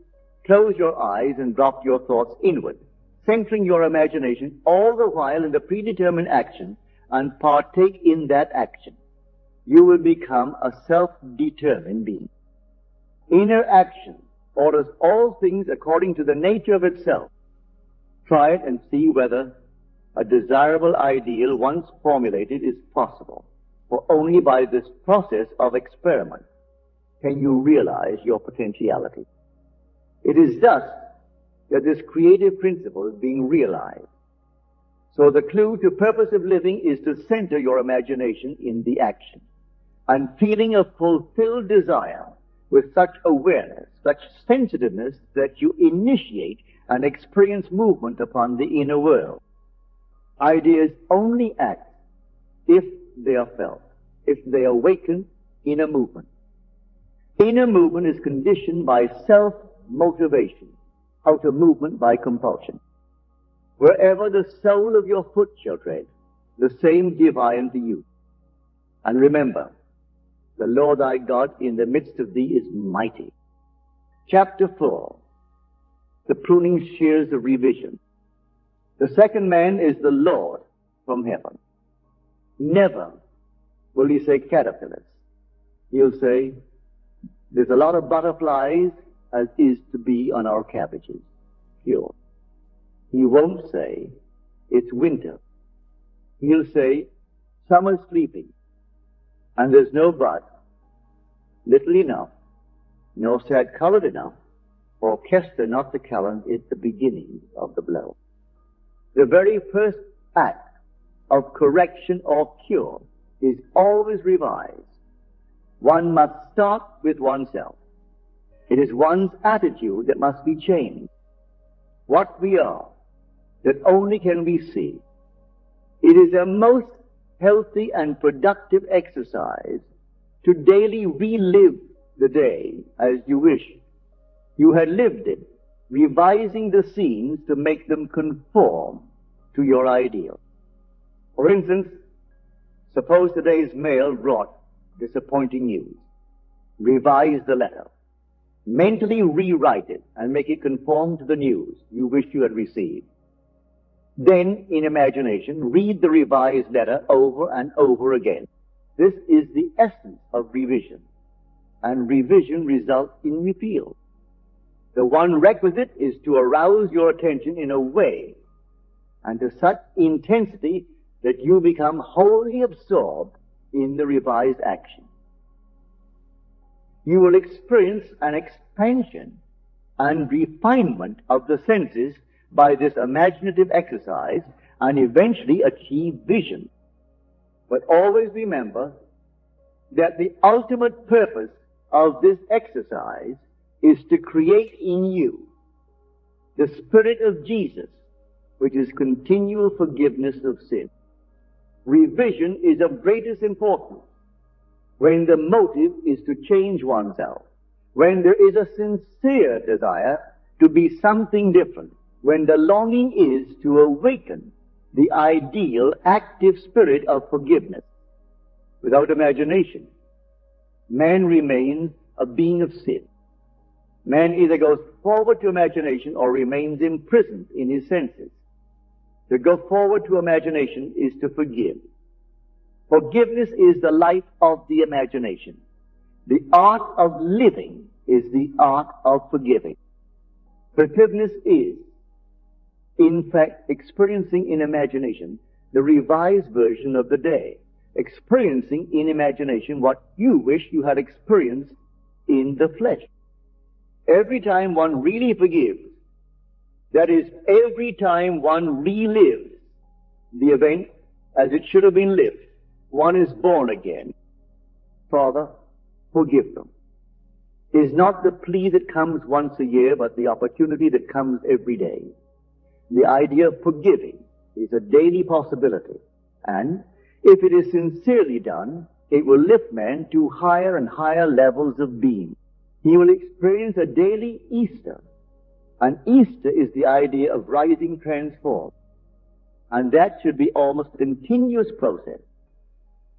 close your eyes and drop your thoughts inward, centering your imagination all the while in the predetermined action, and partake in that action. You will become a self-determined being. Inner action orders all things according to the nature of itself. Try it and see whether a desirable ideal once formulated is possible. For only by this process of experiment can you realize your potentiality. It is thus that this creative principle is being realized. So the clue to purposive living is to center your imagination in the action and feeling of fulfilled desire with such awareness, such sensitiveness that you initiate and experience movement upon the inner world. Ideas only act if they are felt, if they awaken inner movement. Inner movement is conditioned by self-motivation, outer movement by compulsion. Wherever the sole of your foot shall tread, the same give I unto you. And remember, the Lord thy God in the midst of thee is mighty. Chapter 4, the pruning shears of revision. The second man is the Lord from heaven. Never will he say caterpillars. He'll say, there's a lot of butterflies as is to be on our cabbages. Pure. He won't say, it's winter. He'll say, summer's sleeping, and there's no bud, little enough, nor sad colored enough, orchestra not to calend the beginning of the blow. The very first act of correction or cure is always revised. One must start with oneself. It is one's attitude that must be changed. What we are, that only can we see. It is a most healthy and productive exercise to daily relive the day as you wish you had lived it, revising the scenes to make them conform to your ideal. For instance, suppose today's mail brought disappointing news. Revise the letter. Mentally rewrite it and make it conform to the news you wish you had received. Then, in imagination, read the revised letter over and over again. This is the essence of revision. And revision results in reveal. The one requisite is to arouse your attention in a way and to such intensity that you become wholly absorbed in the revised action. You will experience an expansion and refinement of the senses by this imaginative exercise and eventually achieve vision. But always remember that the ultimate purpose of this exercise is to create in you the Spirit of Jesus, which is continual forgiveness of sin. Revision is of greatest importance when the motive is to change oneself, when there is a sincere desire to be something different, when the longing is to awaken the ideal active spirit of forgiveness. Without imagination, man remains a being of sin. Man either goes forward to imagination or remains imprisoned in his senses. To go forward to imagination is to forgive. Forgiveness is the life of the imagination. The art of living is the art of forgiving. Forgiveness is, in fact, experiencing in imagination the revised version of the day, experiencing in imagination what you wish you had experienced in the flesh. Every time one really forgives, that is, every time one relives the event as it should have been lived, one is born again. Father, forgive them. Is not the plea that comes once a year, but the opportunity that comes every day. The idea of forgiving is a daily possibility, and if it is sincerely done, it will lift man to higher and higher levels of being. He will experience a daily Easter, and Easter is the idea of rising transformed, and that should be almost a continuous process.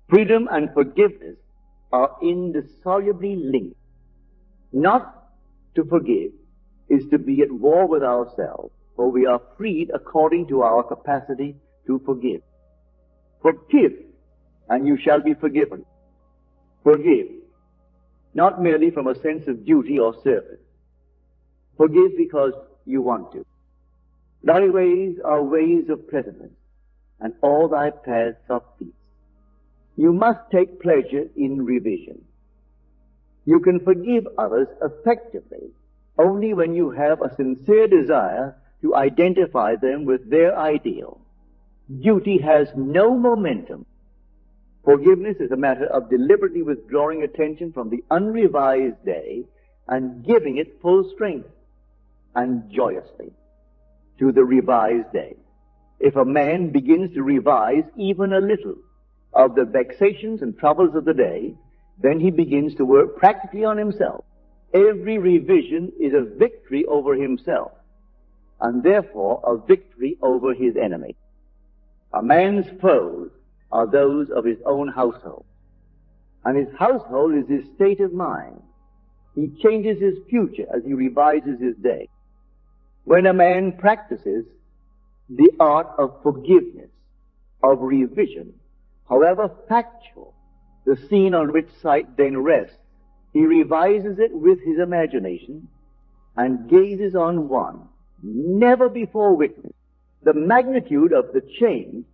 Freedom and forgiveness are indissolubly linked. Not to forgive is to be at war with ourselves, for we are freed according to our capacity to forgive. Forgive, and you shall be forgiven. Forgive, not merely from a sense of duty or service. Forgive because you want to. Thy ways are ways of pleasantness, and all thy paths are peace. You must take pleasure in revision. You can forgive others effectively only when you have a sincere desire to identify them with their ideal. Duty has no momentum. Forgiveness is a matter of deliberately withdrawing attention from the unrevised day and giving it full strength and joyously to the revised day. If a man begins to revise even a little of the vexations and troubles of the day, then he begins to work practically on himself. Every revision is a victory over himself, and therefore a victory over his enemy. A man's foes are those of his own household, and his household is his state of mind. He changes his future as he revises his day. When a man practices the art of forgiveness, of revision, however factual the scene on which sight then rests, he revises it with his imagination and gazes on one never before witnessed. The magnitude of the change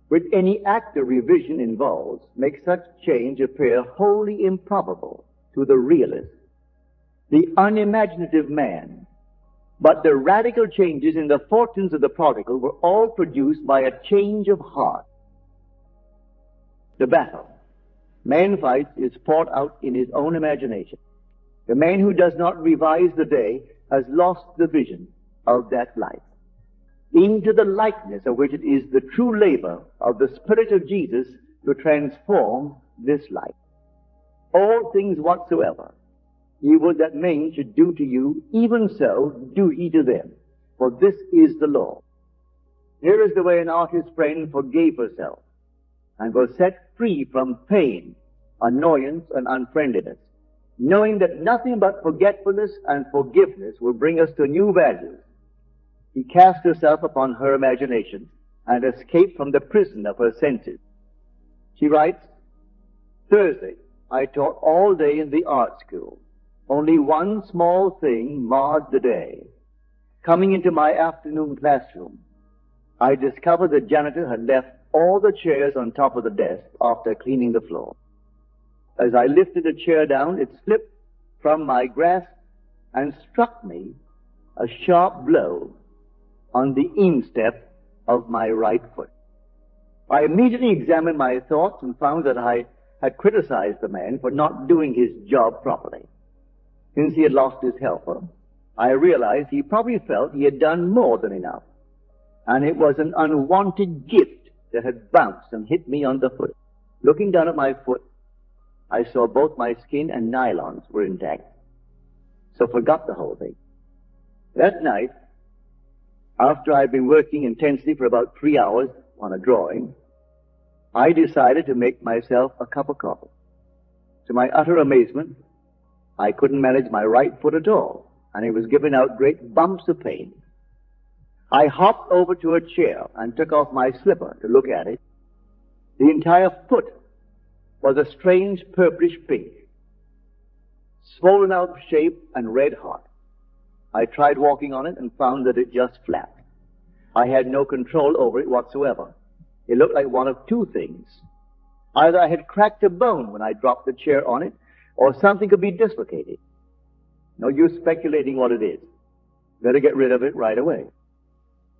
which any act of revision involves makes such change appear wholly improbable to the realist, the unimaginative man. But the radical changes in the fortunes of the prodigal were all produced by a change of heart. The battle man fights is fought out in his own imagination. The man who does not revise the day has lost the vision of that life, into the likeness of which it is the true labor of the Spirit of Jesus to transform this life. All things whatsoever ye would that men should do to you, even so do ye to them, for this is the law. Here is the way an artist friend forgave herself and was set free from pain, annoyance, and unfriendliness, knowing that nothing but forgetfulness and forgiveness will bring us to new values. She cast herself upon her imagination and escaped from the prison of her senses. She writes, Thursday, I taught all day in the art school. Only one small thing marred the day. Coming into my afternoon classroom, I discovered the janitor had left all the chairs on top of the desk after cleaning the floor. As I lifted a chair down, it slipped from my grasp and struck me a sharp blow on the instep of my right foot. I immediately examined my thoughts and found that I had criticized the man for not doing his job properly. Since he had lost his helper, I realized he probably felt he had done more than enough, and it was an unwanted gift that had bounced and hit me on the foot. Looking down at my foot, I saw both my skin and nylons were intact, so forgot the whole thing. That night, after I'd been working intensely for about 3 hours on a drawing, I decided to make myself a cup of coffee. To my utter amazement, I couldn't manage my right foot at all, and it was giving out great bumps of pain. I hopped over to a chair and took off my slipper to look at it. The entire foot was a strange purplish pink, swollen out of shape and red hot. I tried walking on it and found that it just flapped. I had no control over it whatsoever. It looked like one of two things. Either I had cracked a bone when I dropped the chair on it, or something could be dislocated. No use speculating what it is. Better get rid of it right away.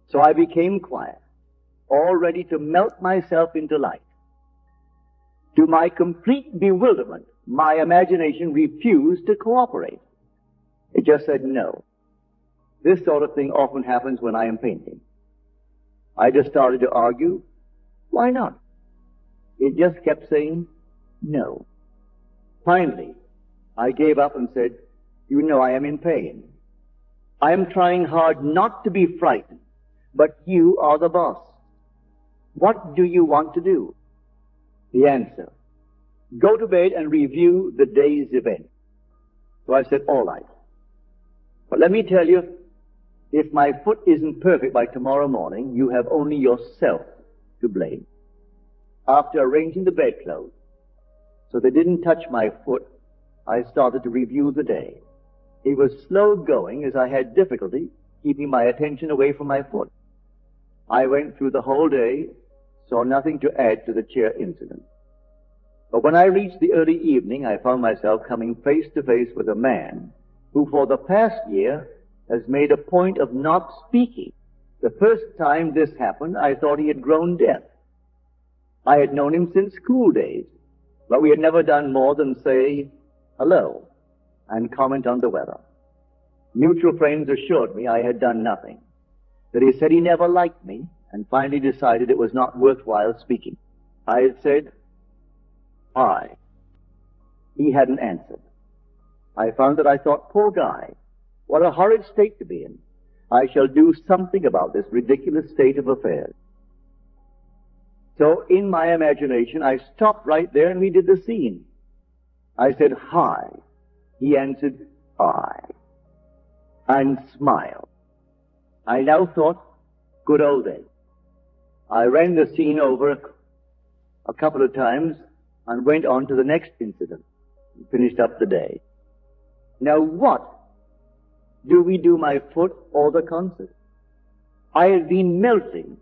So I became quiet, all ready to melt myself into light. To my complete bewilderment, my imagination refused to cooperate. It just said no. This sort of thing often happens when I am painting. I just started to argue, why not? It just kept saying no. Finally, I gave up and said, you know I am in pain. I am trying hard not to be frightened, but you are the boss. What do you want to do? The answer, go to bed and review the day's event. So I said, all right. But let me tell you, if my foot isn't perfect by tomorrow morning, you have only yourself to blame. After arranging the bedclothes so they didn't touch my foot, I started to review the day. It was slow going as I had difficulty keeping my attention away from my foot. I went through the whole day, saw nothing to add to the chair incident. But when I reached the early evening, I found myself coming face to face with a man who for the past year has made a point of not speaking. The first time this happened, I thought he had grown deaf. I had known him since school days, but we had never done more than say hello and comment on the weather. Mutual friends assured me I had done nothing, that he said he never liked me, and finally decided it was not worthwhile speaking. I had said, hi. He hadn't answered. I found that I thought, poor guy, what a horrid state to be in. I shall do something about this ridiculous state of affairs. So in my imagination, I stopped right there and we did the scene. I said, hi. He answered, hi, and smiled. I now thought, good old days. I ran the scene over a couple of times and went on to the next incident and finished up the day. Now what do we do, my foot or the concert? I had been melting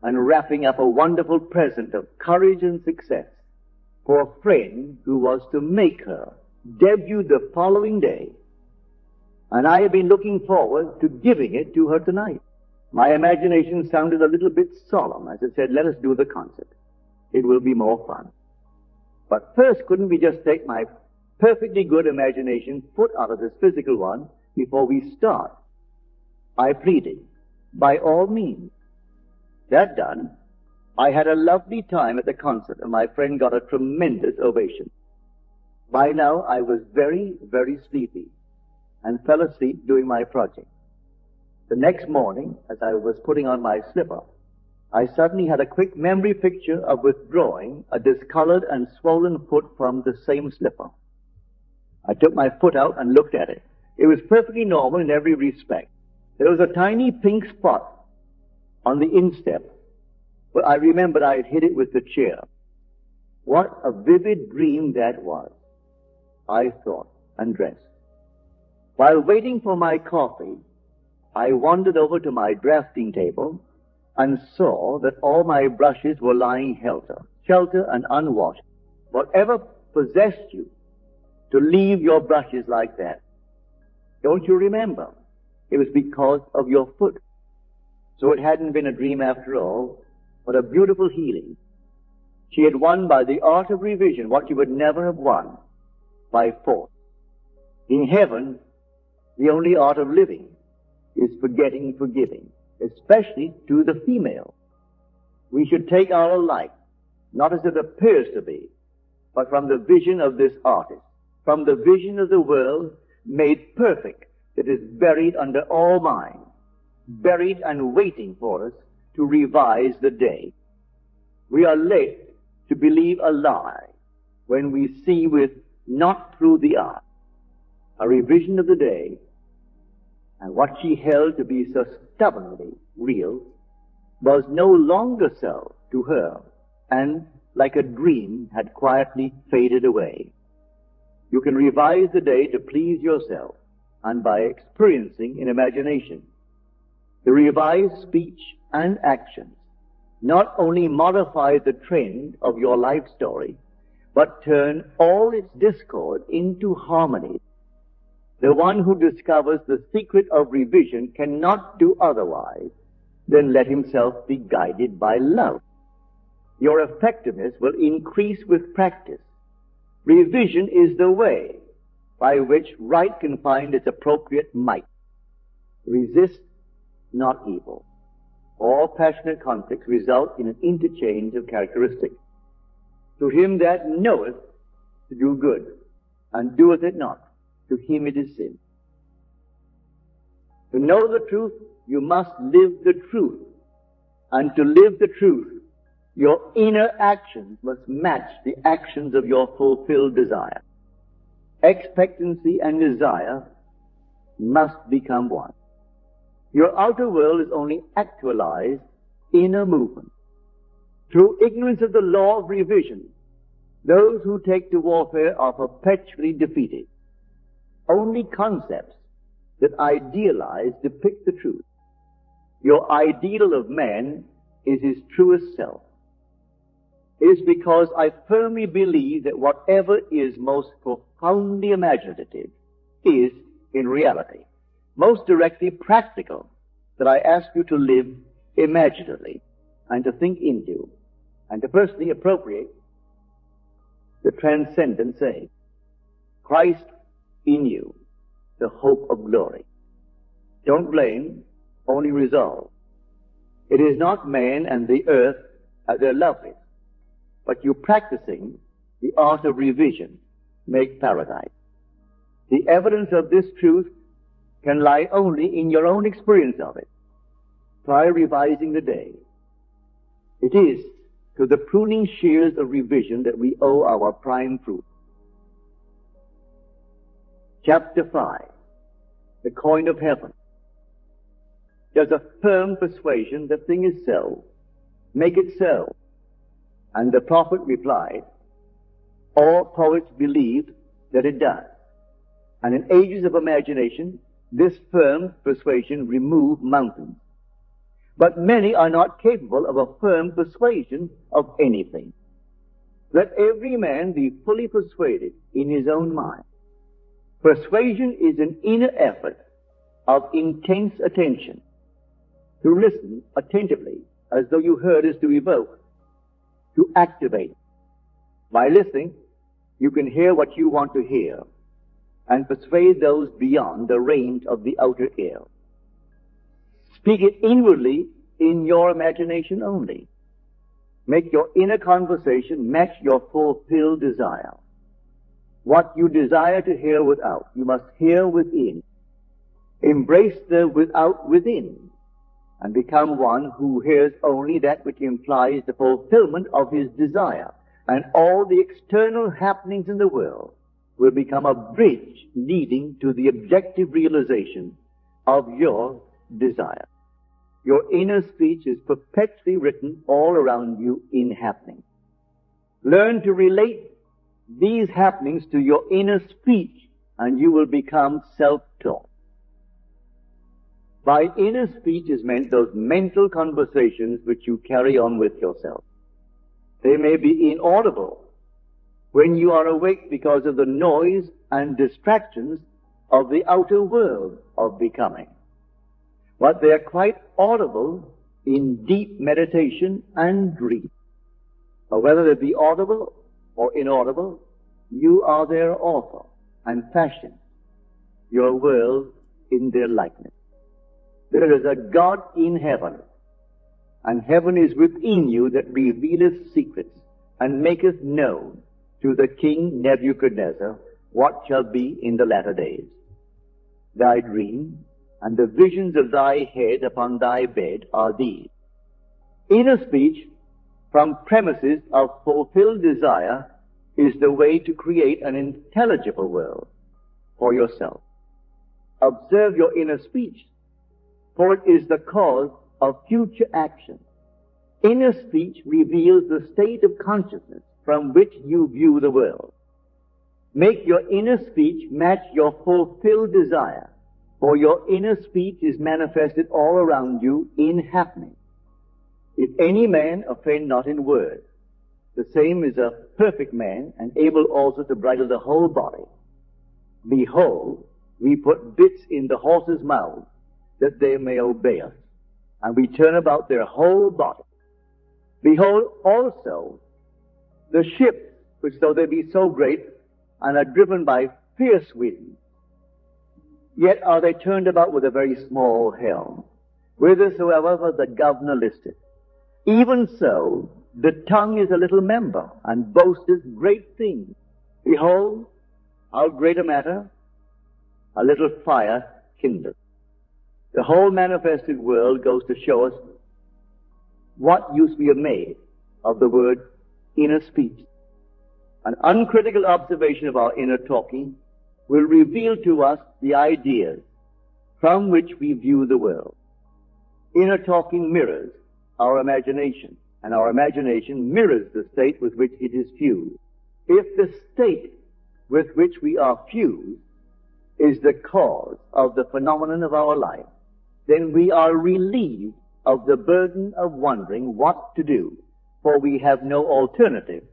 and wrapping up a wonderful present of courage and success for a friend who was to make her debut the following day, and I had been looking forward to giving it to her tonight. My imagination sounded a little bit solemn as it said, let us do the concert. It will be more fun. But first, couldn't we just take my perfectly good imagination foot out of this physical one before we start? I pleaded, by all means. That done, I had a lovely time at the concert, and my friend got a tremendous ovation. By now, I was very, very sleepy and fell asleep doing my project. The next morning, as I was putting on my slipper, I suddenly had a quick memory picture of withdrawing a discolored and swollen foot from the same slipper. I took my foot out and looked at it. It was perfectly normal in every respect. There was a tiny pink spot on the instep, but I remembered I had hit it with the chair. What a vivid dream that was, I thought, and dressed. While waiting for my coffee, I wandered over to my drafting table and saw that all my brushes were lying helter-skelter and unwashed. Whatever possessed you to leave your brushes like that? Don't you remember? It was because of your foot. So it hadn't been a dream after all, but a beautiful healing. She had won by the art of revision what you would never have won by force. In heaven, the only art of living is forgetting forgiving, especially to the female. We should take our life, not as it appears to be, but from the vision of this artist, from the vision of the world made perfect that is buried under all minds, buried and waiting for us to revise the day. We are led to believe a lie when we see with not through the eye a revision of the day, and what she held to be so stubbornly real was no longer so to her, and like a dream had quietly faded away. You can revise the day to please yourself, and by experiencing in imagination. The revised speech and actions not only modify the trend of your life story, but turn all its discord into harmony. The one who discovers the secret of revision cannot do otherwise than let himself be guided by love. Your effectiveness will increase with practice. Revision is the way by which right can find its appropriate might. Resist not evil. All passionate conflicts result in an interchange of characteristics. To him that knoweth to do good, and doeth it not, to him it is sin. To know the truth, you must live the truth. And to live the truth, your inner actions must match the actions of your fulfilled desire. Expectancy and desire must become one. Your outer world is only actualized inner movement. Through ignorance of the law of revision, those who take to warfare are perpetually defeated. Only concepts that idealize depict the truth. Your ideal of man is his truest self. It is because I firmly believe that whatever is most profoundly imaginative is, in reality, most directly practical, that I ask you to live imaginatively and to think into and to personally appropriate the transcendent saying, Christ in you, the hope of glory. Don't blame, only resolve. It is not man and the earth at their loveliest, but you practicing the art of revision make paradise. The evidence of this truth can lie only in your own experience of it. Try revising the day. It is to the pruning shears of revision that we owe our prime fruit. Chapter 5, the coin of heaven. There's a firm persuasion the thing is so. Make it so. And the prophet replied, all poets believed that it does. And in ages of imagination, this firm persuasion removed mountains. But many are not capable of a firm persuasion of anything. Let every man be fully persuaded in his own mind. Persuasion is an inner effort of intense attention. To listen attentively as though you heard is to evoke, to activate. By listening, you can hear what you want to hear and persuade those beyond the range of the outer ear. Speak it inwardly in your imagination only. Make your inner conversation match your fulfilled desire. What you desire to hear without, you must hear within. Embrace the without within. and become one who hears only that which implies the fulfillment of his desire. And all the external happenings in the world will become a bridge leading to the objective realization of your desire. Your inner speech is perpetually written all around you in happening. Learn to relate these happenings to your inner speech, and you will become self-taught. By inner speech is meant those mental conversations which you carry on with yourself. They may be inaudible when you are awake because of the noise and distractions of the outer world of becoming. But they are quite audible in deep meditation and dream. Or whether they be audible or inaudible, you are their author and fashion your world in their likeness. There is a God in heaven, and heaven is within you, that revealeth secrets and maketh known to the king Nebuchadnezzar what shall be in the latter days. Thy dream and the visions of thy head upon thy bed are these. Inner speech from premises of fulfilled desire is the way to create an intelligible world for yourself. Observe your inner speech, for it is the cause of future action. Inner speech reveals the state of consciousness from which you view the world. Make your inner speech match your fulfilled desire, for your inner speech is manifested all around you in happening. If any man offend not in word, the same is a perfect man, and able also to bridle the whole body. Behold, we put bits in the horses' mouths, that they may obey us, and we turn about their whole body. Behold also the ships, which though they be so great, and are driven by fierce winds, yet are they turned about with a very small helm, whithersoever the governor listeth. Even so, the tongue is a little member, and boasteth great things. Behold, how great a matter a little fire kindleth. The whole manifested world goes to show us what use we have made of the word inner speech. An uncritical observation of our inner talking will reveal to us the ideas from which we view the world. Inner talking mirrors our imagination, and our imagination mirrors the state with which it is fused. If the state with which we are fused is the cause of the phenomenon of our life, then we are relieved of the burden of wondering what to do, for we have no alternative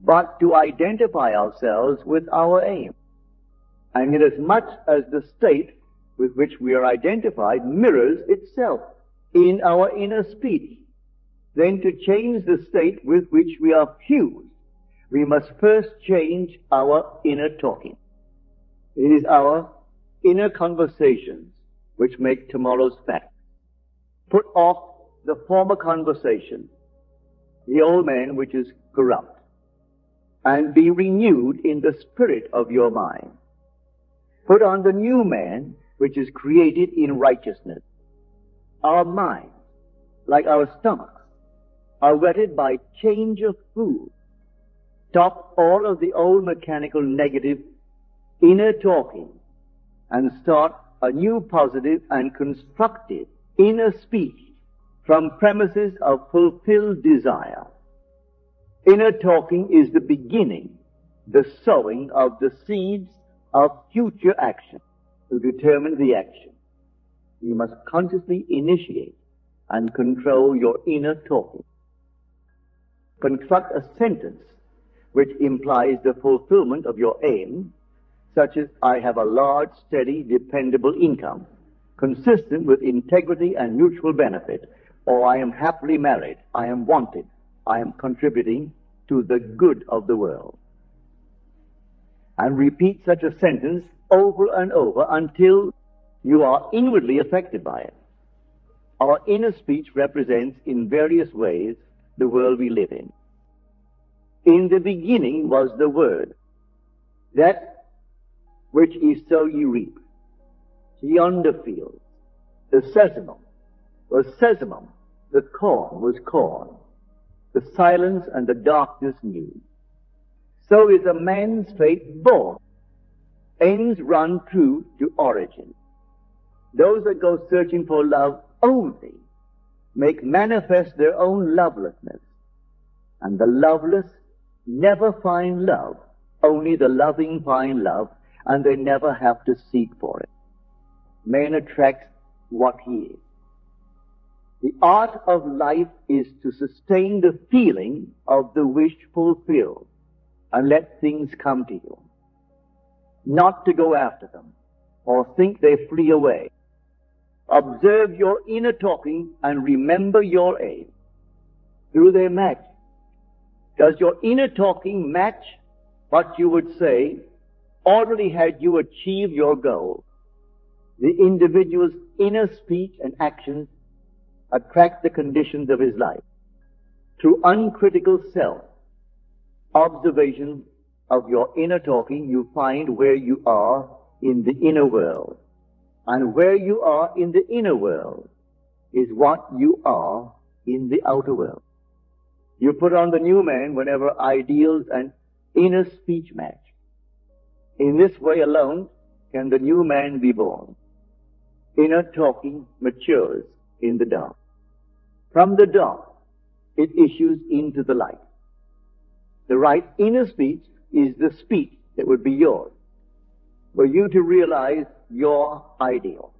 but to identify ourselves with our aim. And inasmuch as the state with which we are identified mirrors itself in our inner speech, then to change the state with which we are fused, we must first change our inner talking. It is our inner conversations which make tomorrow's fact. Put off the former conversation, the old man which is corrupt, and be renewed in the spirit of your mind. Put on the new man which is created in righteousness. Our minds, like our stomachs, are whetted by change of food. Stop all of the old mechanical negative inner talking and start a new positive and constructive inner speech from premises of fulfilled desire. Inner talking is the beginning, the sowing of the seeds of future action to determine the action. You must consciously initiate and control your inner talking. Construct a sentence which implies the fulfillment of your aim, such as, I have a large, steady, dependable income, consistent with integrity and mutual benefit, or I am happily married, I am wanted, I am contributing to the good of the world. And repeat such a sentence over and over until you are inwardly affected by it. Our inner speech represents in various ways the world we live in. In the beginning was the Word, that which is so ye reap. Yonder field, the sesamum, was sesamum, the corn was corn. The silence and the darkness knew. So is a man's fate born. Ends run true to origin. Those that go searching for love only make manifest their own lovelessness. And the loveless never find love. Only the loving find love, and they never have to seek for it. Man attracts what he is. The art of life is to sustain the feeling of the wish fulfilled and let things come to you. Not to go after them or think they flee away. Observe your inner talking and remember your aim. Do they match? Does your inner talking match what you would say ordinarily had you achieved your goal? The individual's inner speech and actions attract the conditions of his life. Through uncritical self-observation of your inner talking, you find where you are in the inner world. And where you are in the inner world is what you are in the outer world. You put on the new man whenever ideals and inner speech match. In this way alone can the new man be born. Inner talking matures in the dark. From the dark, it issues into the light. The right inner speech is the speech that would be yours, for you to realize your ideal.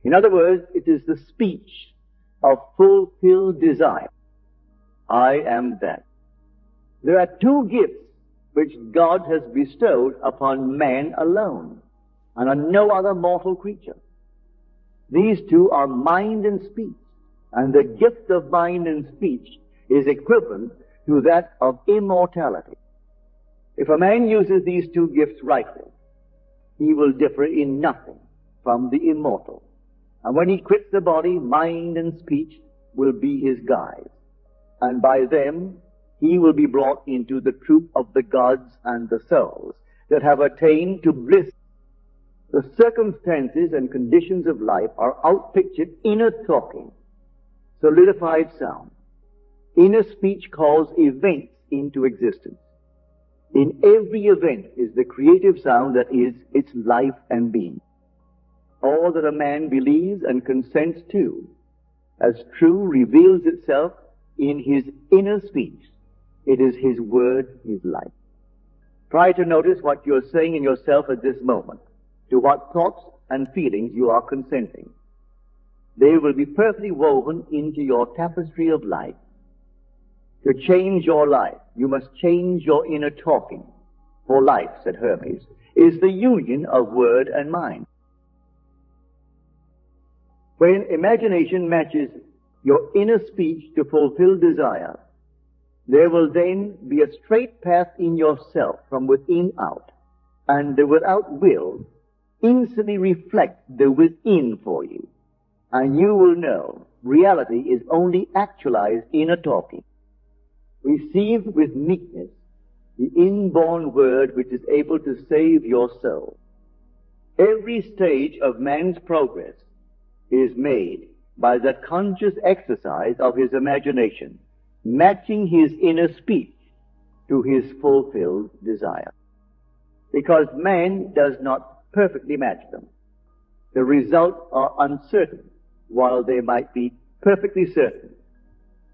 In other words, it is the speech of fulfilled desire. I am that. There are two gifts which God has bestowed upon man alone and on no other mortal creature. These two are mind and speech, and the gift of mind and speech is equivalent to that of immortality. If a man uses these two gifts rightly, he will differ in nothing from the immortal. And when he quits the body, mind and speech will be his guide. And by them, he will be brought into the troop of the gods and the souls that have attained to bliss. The circumstances and conditions of life are outpictured inner talking, solidified sound. Inner speech calls events into existence. In every event is the creative sound that is its life and being. All that a man believes and consents to as true reveals itself in his inner speech. It is his word, his life. Try to notice what you're saying in yourself at this moment, to what thoughts and feelings you are consenting. They will be perfectly woven into your tapestry of life. To change your life, you must change your inner talking. For life, said Hermes, is the union of word and mind. When imagination matches your inner speech to fulfill desire, there will then be a straight path in yourself from within out, and the without will instantly reflect the within for you, and you will know reality is only actualized inner talking. Receive with meekness the inborn word which is able to save your soul. Every stage of man's progress is made by the conscious exercise of his imagination, matching his inner speech to his fulfilled desire. Because man does not perfectly match them. The results are uncertain, while they might be perfectly certain.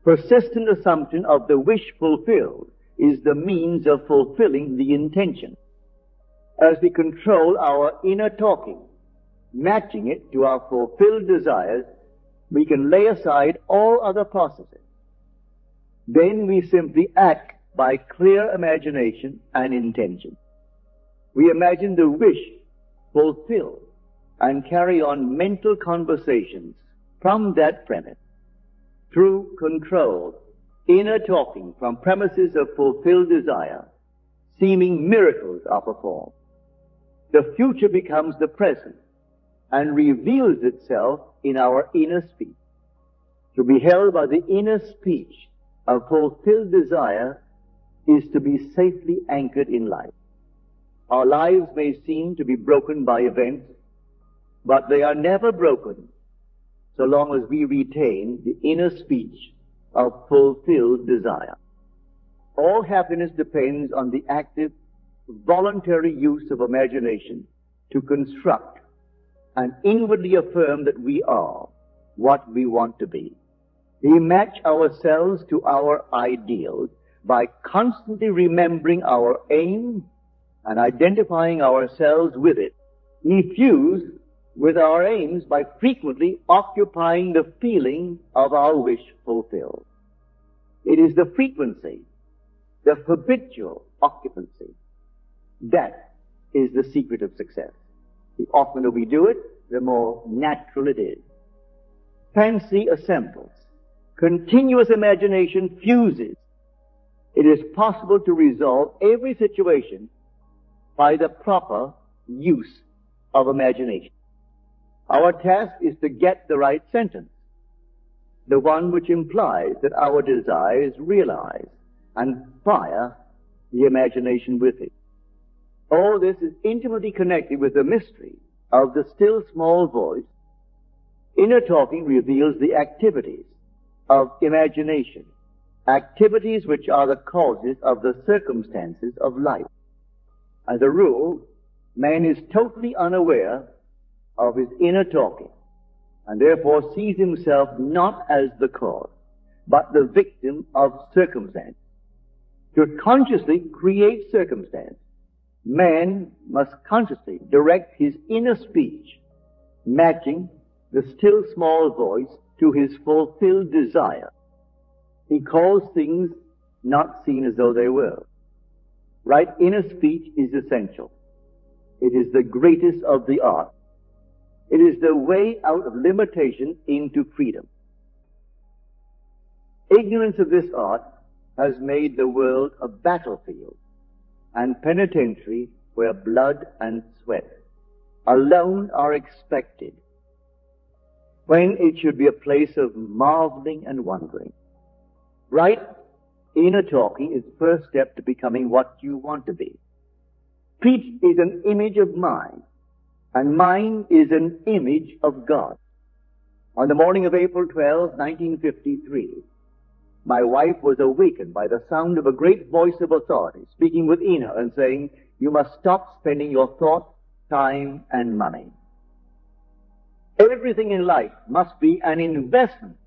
Persistent assumption of the wish fulfilled is the means of fulfilling the intention. As we control our inner talking, matching it to our fulfilled desires, we can lay aside all other processes. Then we simply act by clear imagination and intention. We imagine the wish fulfilled and carry on mental conversations from that premise. Through controlled inner talking from premises of fulfilled desire, seeming miracles are performed. The future becomes the present and reveals itself in our inner speech. To be held by the inner speech of fulfilled desire is to be safely anchored in life. Our lives may seem to be broken by events, but they are never broken so long as we retain the inner speech of fulfilled desire. All happiness depends on the active, voluntary use of imagination to construct and inwardly affirm that we are what we want to be. We match ourselves to our ideals by constantly remembering our aim and identifying ourselves with it. We fuse with our aims by frequently occupying the feeling of our wish fulfilled. It is the frequency, the habitual occupancy, that is the secret of success. The oftener we do it, the more natural it is. Fancy assembles. Continuous imagination fuses. It is possible to resolve every situation by the proper use of imagination. Our task is to get the right sentence, the one which implies that our desire is realized, and fire the imagination with it. All this is intimately connected with the mystery of the still small voice. Inner talking reveals the activities of imagination, activities which are the causes of the circumstances of life. As a rule, man is totally unaware of his inner talking, and therefore sees himself not as the cause, but the victim of circumstance. To consciously create circumstance, man must consciously direct his inner speech, matching the still small voice to his fulfilled desire. He calls things not seen as though they were. Right inner speech is essential. It is the greatest of the arts. It is the way out of limitation into freedom. Ignorance of this art has made the world a battlefield and penitentiary where blood and sweat alone are expected, when it should be a place of marveling and wondering. Right inner talking is the first step to becoming what you want to be. Speech is an image of mind, and mind is an image of God. On the morning of April 12, 1953, my wife was awakened by the sound of a great voice of authority speaking within her and saying, "You must stop spending your thought, time, and money. Everything in life must be an investment.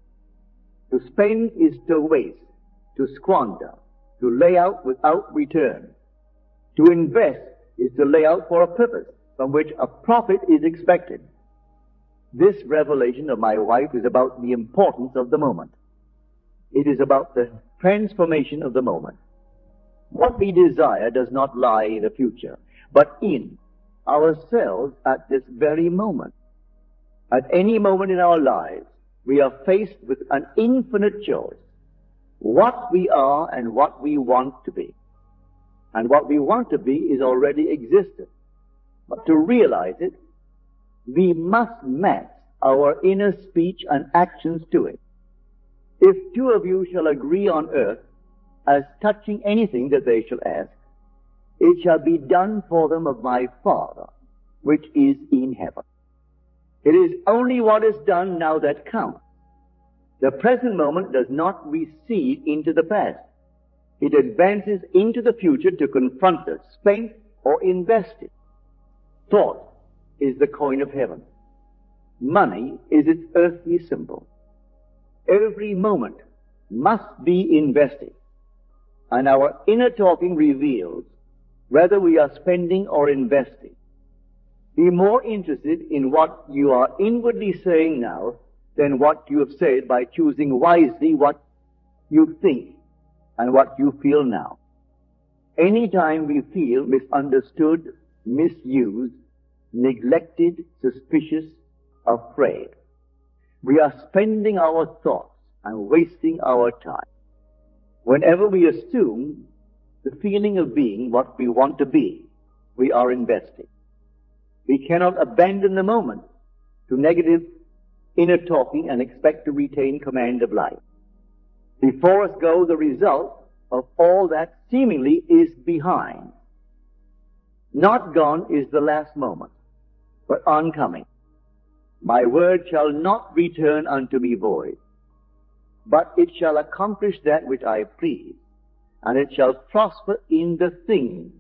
To spend is to waste, to squander, to lay out without return. To invest is to lay out for a purpose from which a profit is expected." This revelation of my wife is about the importance of the moment. It is about the transformation of the moment. What we desire does not lie in the future, but in ourselves at this very moment. At any moment in our lives, we are faced with an infinite choice. What we are and what we want to be. And what we want to be is already existent. But to realize it, we must match our inner speech and actions to it. If two of you shall agree on earth as touching anything that they shall ask, it shall be done for them of my Father, which is in heaven. It is only what is done now that counts. The present moment does not recede into the past. It advances into the future to confront us, spend or invested. Thought is the coin of heaven. Money is its earthly symbol. Every moment must be invested, and our inner talking reveals whether we are spending or investing. Be more interested in what you are inwardly saying now than what you have said by choosing wisely what you think and what you feel now. Anytime we feel misunderstood, misused, neglected, suspicious, afraid, we are spending our thoughts and wasting our time. Whenever we assume the feeling of being what we want to be, we are investing. We cannot abandon the moment to negative inner talking and expect to retain command of life. Before us go the result of all that seemingly is behind. Not gone is the last moment, but oncoming. My word shall not return unto me void, but it shall accomplish that which I please, and it shall prosper in the thing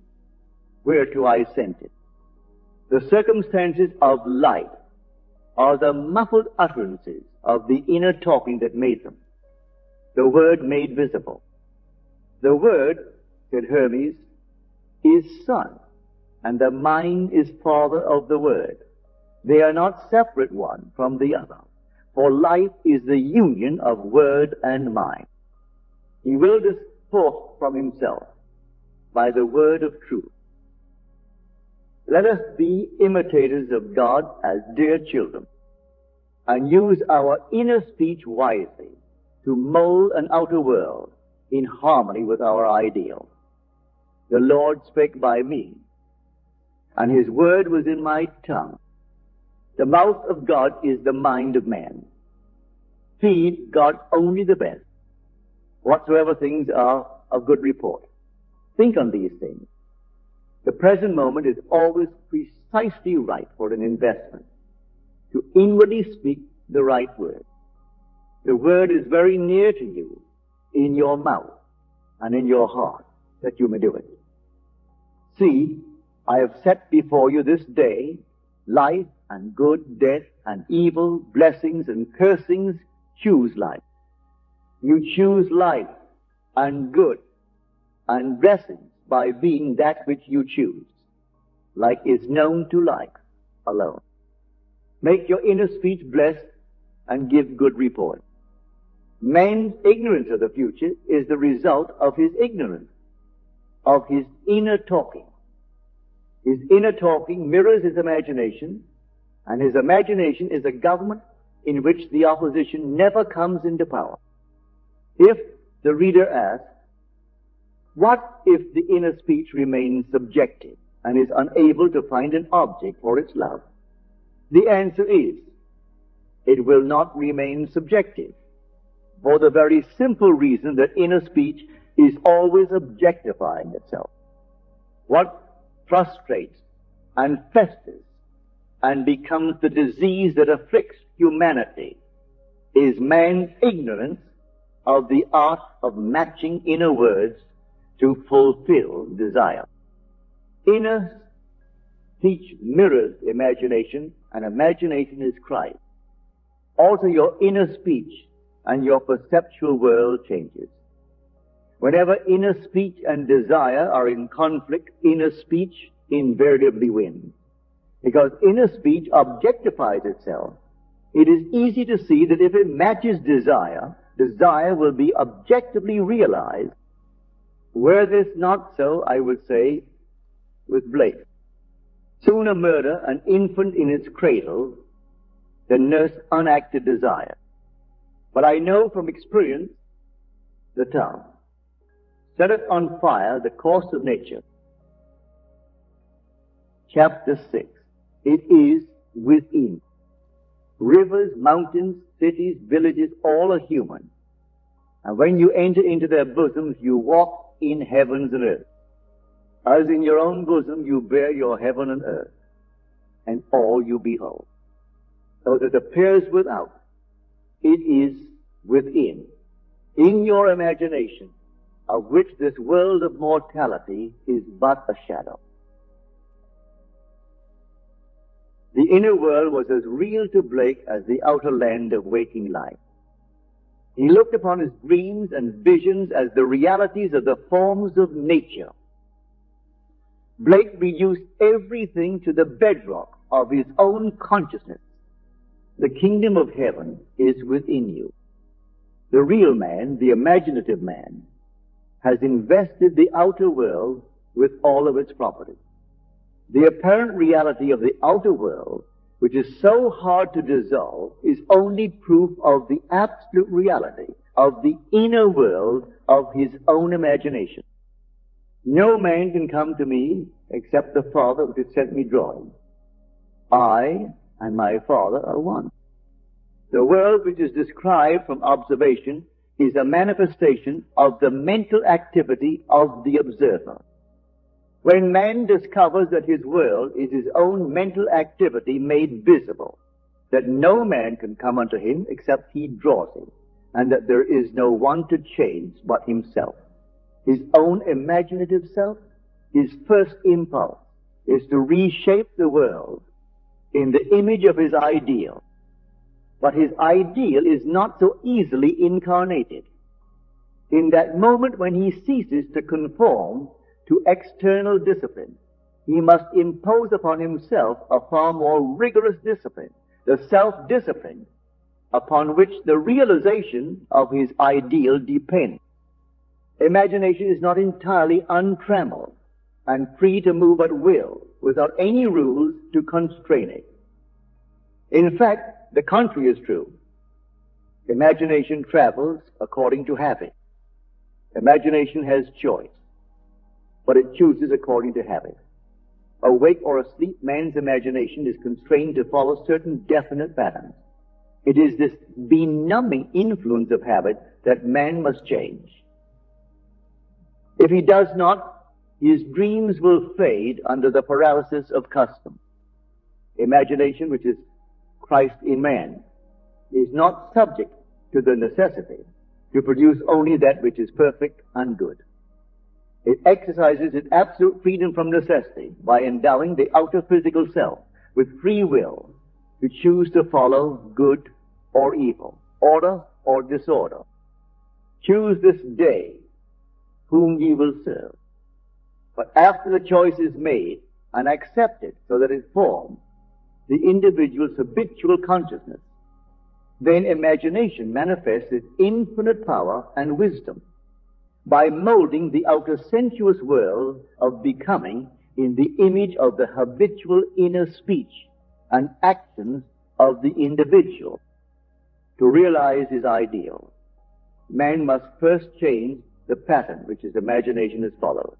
whereto I sent it. The circumstances of life are the muffled utterances of the inner talking that made them. The Word made visible. The Word, said Hermes, is Son, and the mind is Father of the Word. They are not separate one from the other, for life is the union of Word and mind. He willed us forth from himself by the word of truth. Let us be imitators of God as dear children, and use our inner speech wisely to mold an outer world in harmony with our ideal. The Lord spake by me, and his word was in my tongue. The mouth of God is the mind of man. Feed God only the best, whatsoever things are of good report. Think on these things. The present moment is always precisely right for an investment, to inwardly speak the right word. The word is very near to you, in your mouth and in your heart, that you may do it. See, I have set before you this day life and good, death and evil, blessings and cursings. Choose life. You choose life and good and blessings by being that which you choose. Like is known to like alone. Make your inner speech blessed and give good report. Man's ignorance of the future is the result of his ignorance, of his inner talking. His inner talking mirrors his imagination, and his imagination is a government in which the opposition never comes into power. If the reader asks, what if the inner speech remains subjective and is unable to find an object for its love? The answer is, it will not remain subjective, for the very simple reason that inner speech is always objectifying itself. What frustrates and festers and becomes the disease that afflicts humanity is man's ignorance of the art of matching inner words to fulfill desire. Inner speech mirrors imagination, and imagination is Christ. Also your inner speech and your perceptual world changes. Whenever inner speech and desire are in conflict, inner speech invariably wins. Because inner speech objectifies itself. It is easy to see that if it matches desire, desire will be objectively realized. Were this not so, I would say, with Blake. Sooner murder an infant in its cradle than nurse unacted desire. But I know from experience the tongue setteth on fire the course of nature. Chapter 6. It is within. Rivers, mountains, cities, villages, all are human. And when you enter into their bosoms, you walk in heavens and earth. As in your own bosom you bear your heaven and earth, and all you behold. So that appears without, it is within. In your imagination, of which this world of mortality is but a shadow. The inner world was as real to Blake as the outer land of waking life. He looked upon his dreams and visions as the realities of the forms of nature. Blake reduced everything to the bedrock of his own consciousness. The kingdom of heaven is within you. The real man, the imaginative man, has invested the outer world with all of its properties. The apparent reality of the outer world, which is so hard to dissolve, is only proof of the absolute reality of the inner world of his own imagination. No man can come to me except the Father which has sent me drawing. I and my Father are one. The world which is described from observation is a manifestation of the mental activity of the observer. When man discovers that his world is his own mental activity made visible, that no man can come unto him except he draws him, and that there is no one to change but himself. His own imaginative self, his first impulse is to reshape the world in the image of his ideal. But his ideal is not so easily incarnated. In that moment when he ceases to conform to external discipline, he must impose upon himself a far more rigorous discipline, the self-discipline upon which the realization of his ideal depends. Imagination is not entirely untrammeled and free to move at will without any rules to constrain it. In fact, the contrary is true. Imagination travels according to habit. Imagination has choice, but it chooses according to habit. Awake or asleep, man's imagination is constrained to follow certain definite patterns. It is this benumbing influence of habit that man must change. If he does not, his dreams will fade under the paralysis of custom. Imagination, which is Christ in man, is not subject to the necessity to produce only that which is perfect and good. It exercises its absolute freedom from necessity by endowing the outer physical self with free will to choose to follow good or evil, order or disorder. Choose this day whom ye will serve. But after the choice is made and accepted so that it forms the individual's habitual consciousness, then imagination manifests its infinite power and wisdom by molding the outer sensuous world of becoming in the image of the habitual inner speech and actions of the individual. To realize his ideal, man must first change the pattern which his imagination has followed.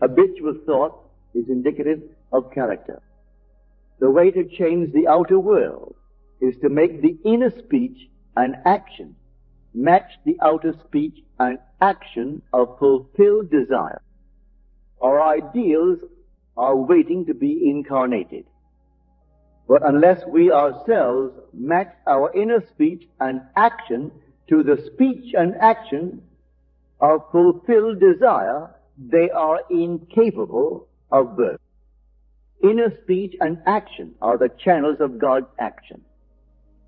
Habitual thought is indicative of character. The way to change the outer world is to make the inner speech and action match the outer speech and action of fulfilled desire. Our ideals are waiting to be incarnated. But unless we ourselves match our inner speech and action to the speech and action of fulfilled desire, they are incapable of birth. Inner speech and action are the channels of God's action.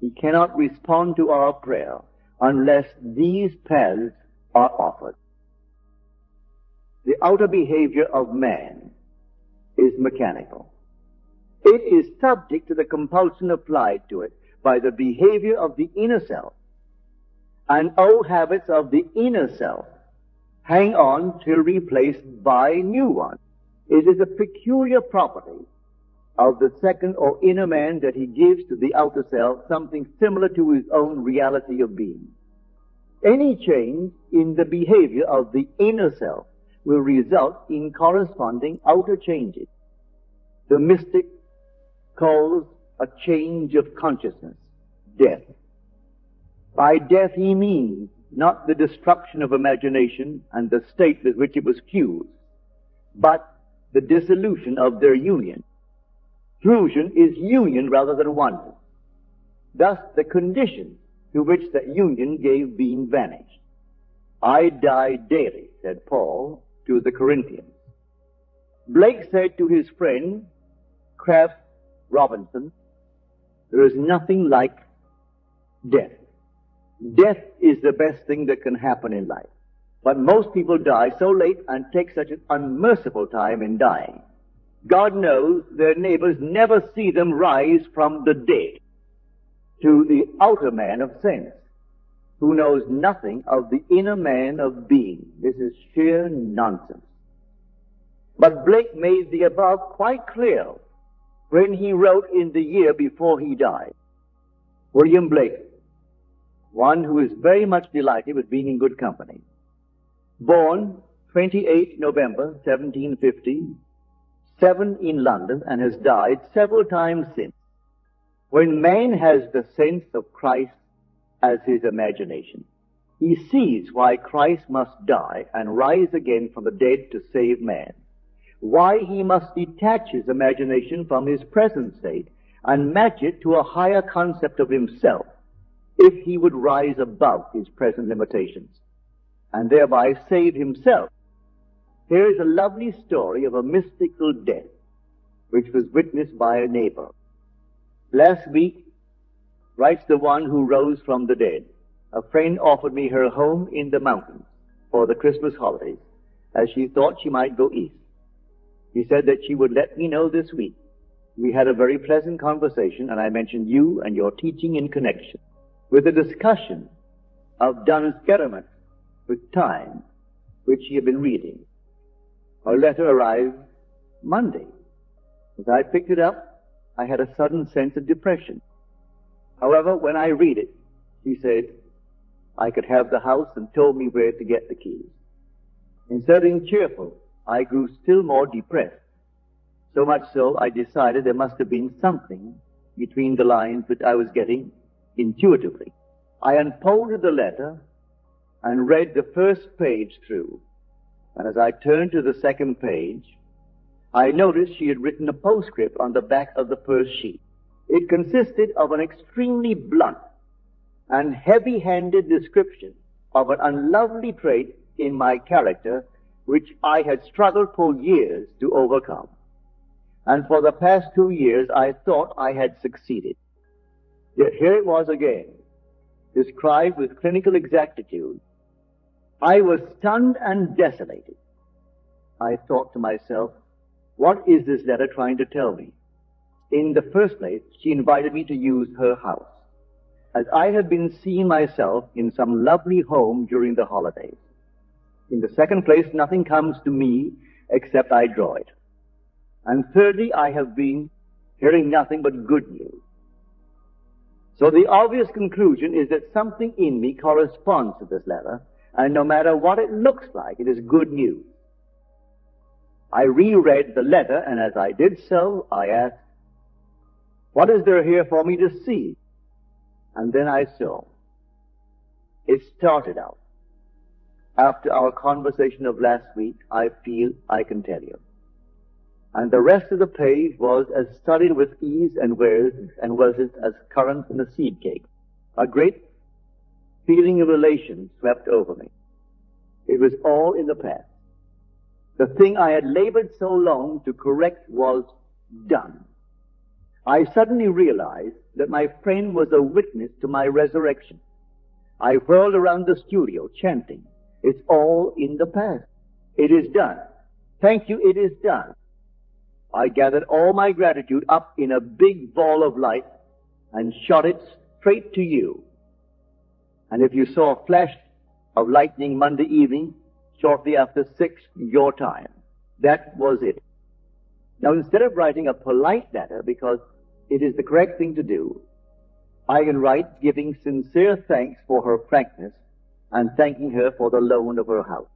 He cannot respond to our prayer unless these paths are offered. The outer behavior of man is mechanical. It is subject to the compulsion applied to it by the behavior of the inner self. And old habits of the inner self hang on till replaced by new ones. It is a peculiar property of the second or inner man that he gives to the outer self something similar to his own reality of being. Any change in the behavior of the inner self will result in corresponding outer changes. The mystic calls a change of consciousness death. By death he means not the destruction of imagination and the state with which it was fused, but the dissolution of their union. Fusion is union rather than oneness. Thus the condition to which that union gave being vanished. I die daily, said Paul to the Corinthians. Blake said to his friend, Kraft Robinson, there is nothing like death. Death is the best thing that can happen in life. But most people die so late and take such an unmerciful time in dying. God knows their neighbors never see them rise from the dead. To the outer man of sense, who knows nothing of the inner man of being. This is sheer nonsense. But Blake made the above quite clear when he wrote in the year before he died. William Blake, one who is very much delighted with being in good company. Born 28 November 1750, 7 in London, and has died several times since. When man has the sense of Christ as his imagination, he sees why Christ must die and rise again from the dead to save man, why he must detach his imagination from his present state and match it to a higher concept of himself if he would rise above his present limitations and thereby save himself. Here is a lovely story of a mystical death which was witnessed by a neighbor. Last week, writes the one who rose from the dead, a friend offered me her home in the mountains for the Christmas holidays, as she thought she might go east. She said that she would let me know this week. We had a very pleasant conversation, and I mentioned you and your teaching in connection with a discussion of Dunn's experiment with time, which she had been reading. Her letter arrived Monday. As I picked it up, I had a sudden sense of depression. However, when I read it, she said I could have the house and told me where to get the keys. Instead of being cheerful, I grew still more depressed. So much so, I decided there must have been something between the lines which I was getting intuitively. I unfolded the letter and read the first page through. And as I turned to the second page, I noticed she had written a postscript on the back of the first sheet. It consisted of an extremely blunt and heavy-handed description of an unlovely trait in my character which I had struggled for years to overcome. And for the past 2 years I thought I had succeeded. Yet here it was again, described with clinical exactitude. I was stunned and desolated. I thought to myself, what is this letter trying to tell me? In the first place, she invited me to use her house, as I had been seeing myself in some lovely home during the holidays. In the second place, nothing comes to me except I draw it. And thirdly, I have been hearing nothing but good news. So the obvious conclusion is that something in me corresponds to this letter, and no matter what it looks like, it is good news. I reread the letter, and as I did so, I asked, what is there here for me to see? And then I saw. It started out. After our conversation of last week, I feel I can tell you. And the rest of the page was as studied with ease and was it as currents in a seed cake. A great feeling of elation swept over me. It was all in the past. The thing I had labored so long to correct was done. I suddenly realized that my friend was a witness to my resurrection. I whirled around the studio chanting, it's all in the past. It is done. Thank you, it is done. I gathered all my gratitude up in a big ball of light and shot it straight to you. And if you saw a flash of lightning Monday evening, shortly after 6 your time, that was it. Now, instead of writing a polite letter, because it is the correct thing to do, I can write giving sincere thanks for her frankness and thanking her for the loan of her house.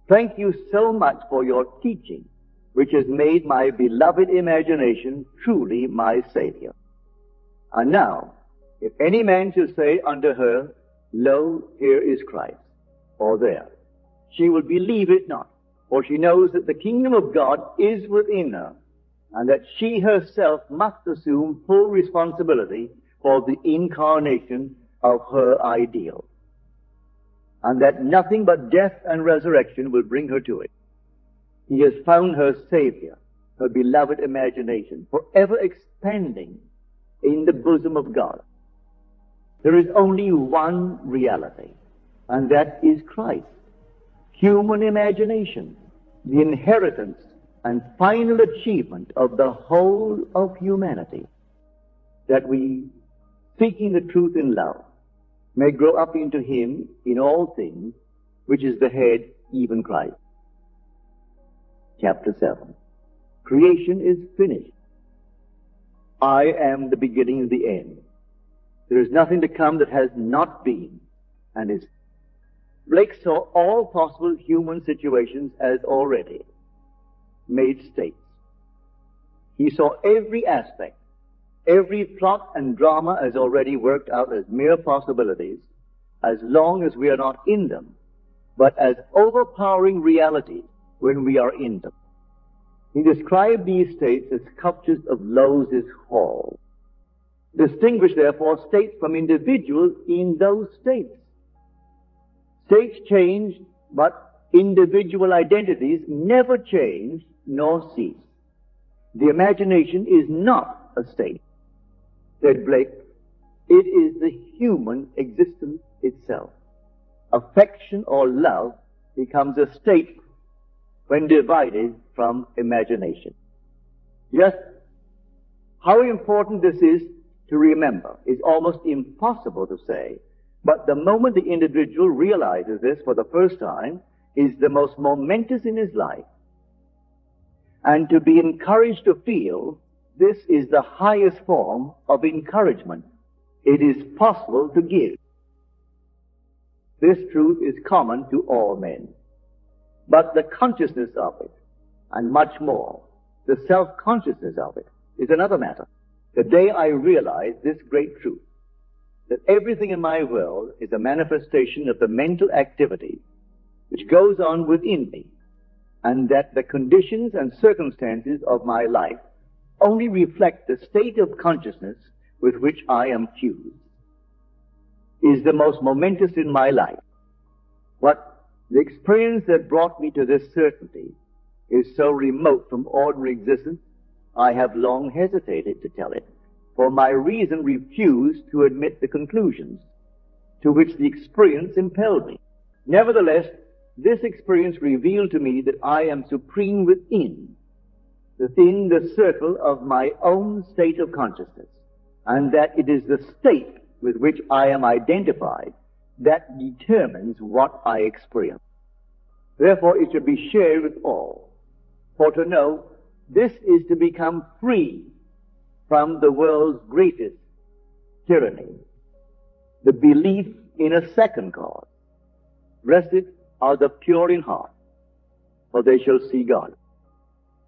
Thank you so much for your teaching, which has made my beloved imagination truly my Savior. And now, if any man should say unto her, lo, here is Christ, or there, she will believe it not, for she knows that the kingdom of God is within her, and that she herself must assume full responsibility for the incarnation of her ideal, and that nothing but death and resurrection will bring her to it. He has found her Savior, her beloved imagination, forever expanding in the bosom of God. There is only one reality, and that is Christ. Human imagination, the inheritance and final achievement of the whole of humanity, that we, seeking the truth in love, may grow up into Him in all things, which is the head, even Christ. Chapter 7. Creation is finished. I am the beginning and the end. There is nothing to come that has not been and is. Blake saw all possible human situations as already made states. He saw every aspect, every plot and drama as already worked out as mere possibilities, as long as we are not in them, but as overpowering realities when we are in them. He described these states as sculptures of Lowes' Hall. Distinguish, therefore, states from individuals in those states. States change, but individual identities never change nor cease. The imagination is not a state, said Blake. It is the human existence itself. Affection or love becomes a state when divided from imagination. Just how important this is to remember is almost impossible to say, but the moment the individual realizes this for the first time is the most momentous in his life. And to be encouraged to feel this is the highest form of encouragement it is possible to give. This truth is common to all men. But the consciousness of it, and much more, the self-consciousness of it, is another matter. The day I realized this great truth, that everything in my world is a manifestation of the mental activity which goes on within me, and that the conditions and circumstances of my life only reflect the state of consciousness with which I am fused, is the most momentous in my life. What the experience that brought me to this certainty is so remote from ordinary existence, I have long hesitated to tell it, for my reason refused to admit the conclusions to which the experience impelled me. Nevertheless, this experience revealed to me that I am supreme within the circle of my own state of consciousness, and that it is the state with which I am identified that determines what I experience. Therefore, it should be shared with all. For to know this is to become free from the world's greatest tyranny, the belief in a second cause. Blessed are the pure in heart, for they shall see God.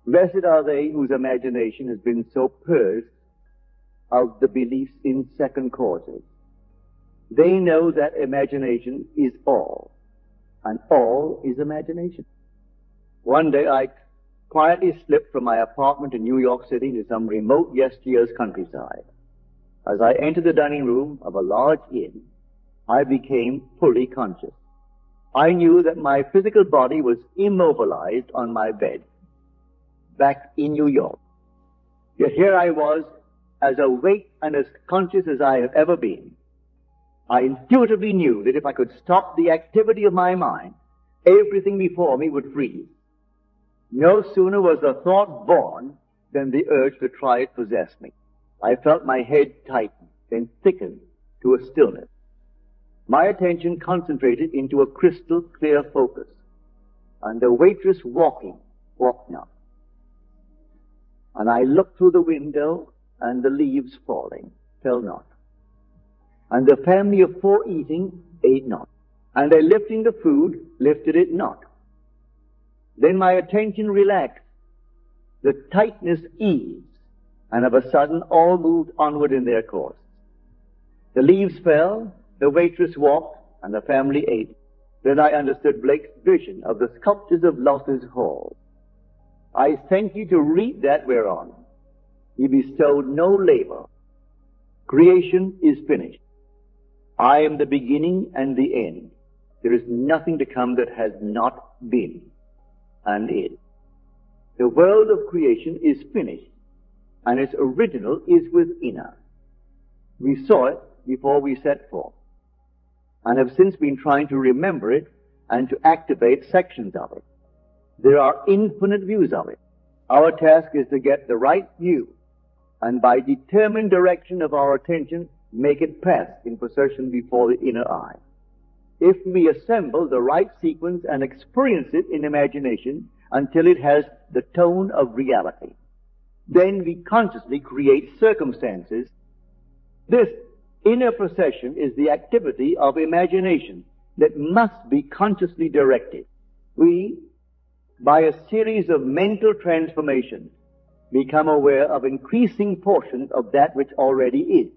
Blessed are they whose imagination has been so purged of the beliefs in second causes. They know that imagination is all, and all is imagination. One day I quietly slipped from my apartment in New York City to some remote yesteryear's countryside. As I entered the dining room of a large inn, I became fully conscious. I knew that my physical body was immobilized on my bed, back in New York. Yet here I was, as awake and as conscious as I have ever been. I intuitively knew that if I could stop the activity of my mind, everything before me would freeze. No sooner was the thought born than the urge to try it possessed me. I felt my head tighten, then thicken to a stillness. My attention concentrated into a crystal clear focus, and the waitress walked not. And I looked through the window, and the leaves falling fell not. And the family of four eating ate not. And they lifting the food lifted it not. Then my attention relaxed. The tightness eased, and of a sudden all moved onward in their course. The leaves fell, the waitress walked, and the family ate. Then I understood Blake's vision of the sculptures of Lowes' Hall. I thank you to read that whereon he bestowed no labor. Creation is finished. I am the beginning and the end. There is nothing to come that has not been and is. The world of creation is finished, and its original is within us. We saw it before we set forth, and have since been trying to remember it and to activate sections of it. There are infinite views of it. Our task is to get the right view, and by determined direction of our attention, make it pass in procession before the inner eye. If we assemble the right sequence and experience it in imagination until it has the tone of reality, then we consciously create circumstances. This inner procession is the activity of imagination that must be consciously directed. We, by a series of mental transformations, become aware of increasing portions of that which already is.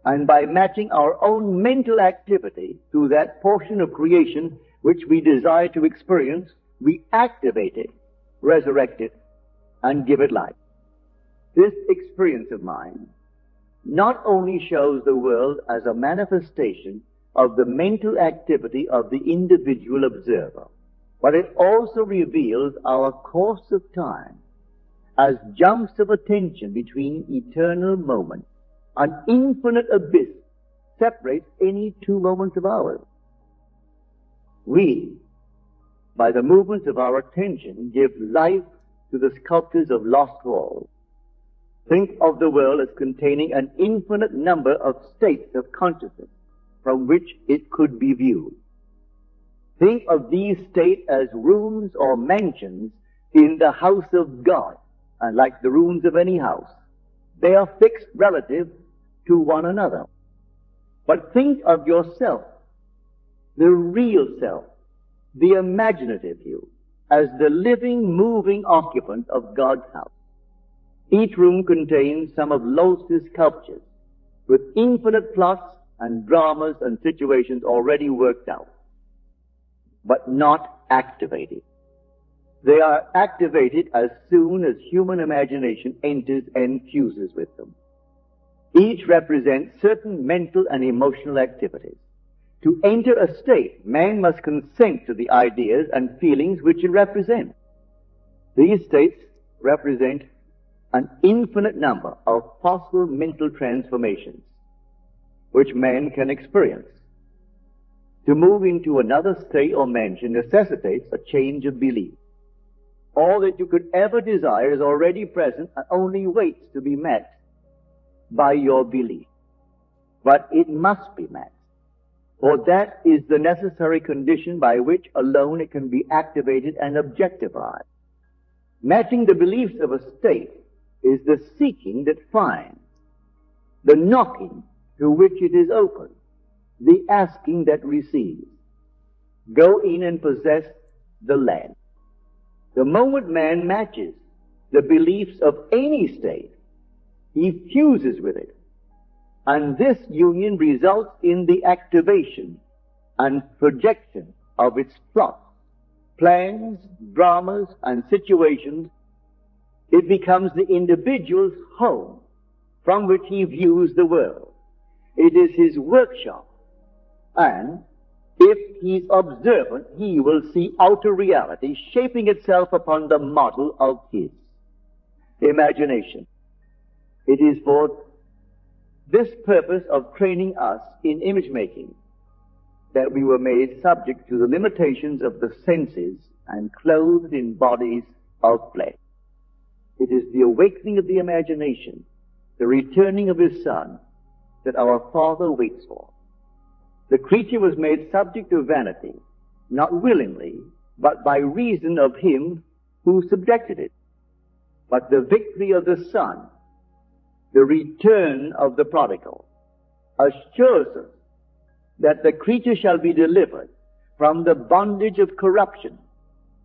And by matching our own mental activity to that portion of creation which we desire to experience, we activate it, resurrect it, and give it life. This experience of mine not only shows the world as a manifestation of the mental activity of the individual observer, but it also reveals our course of time as jumps of attention between eternal moments. An infinite abyss separates any two moments of ours. We, by the movements of our attention, give life to the sculptures of lost walls. Think of the world as containing an infinite number of states of consciousness from which it could be viewed. Think of these states as rooms or mansions in the house of God, and like the rooms of any house, they are fixed relative to one another. But think of yourself, the real self, the imaginative you, as the living, moving occupant of God's house. Each room contains some of Lotus' sculptures with infinite plots and dramas and situations already worked out, but not activated. They are activated as soon as human imagination enters and fuses with them. Each represents certain mental and emotional activities. To enter a state, man must consent to the ideas and feelings which it represents. These states represent an infinite number of possible mental transformations which man can experience. To move into another state or mansion necessitates a change of belief. All that you could ever desire is already present and only waits to be met by your belief. But it must be met, for that is the necessary condition by which alone it can be activated and objectified. Matching the beliefs of a state is the seeking that finds, the knocking to which it is open, the asking that receives. Go in and possess the land. The moment man matches the beliefs of any state, he fuses with it. And this union results in the activation and projection of its plots, plans, dramas, and situations. It becomes the individual's home from which he views the world. It is his workshop. And if he's observant, he will see outer reality shaping itself upon the model of his imagination. It is for this purpose of training us in image making that we were made subject to the limitations of the senses and clothed in bodies of flesh. It is the awakening of the imagination, the returning of his Son, that our Father waits for. The creature was made subject to vanity, not willingly, but by reason of him who subjected it. But the victory of the Son, the return of the prodigal, assures us that the creature shall be delivered from the bondage of corruption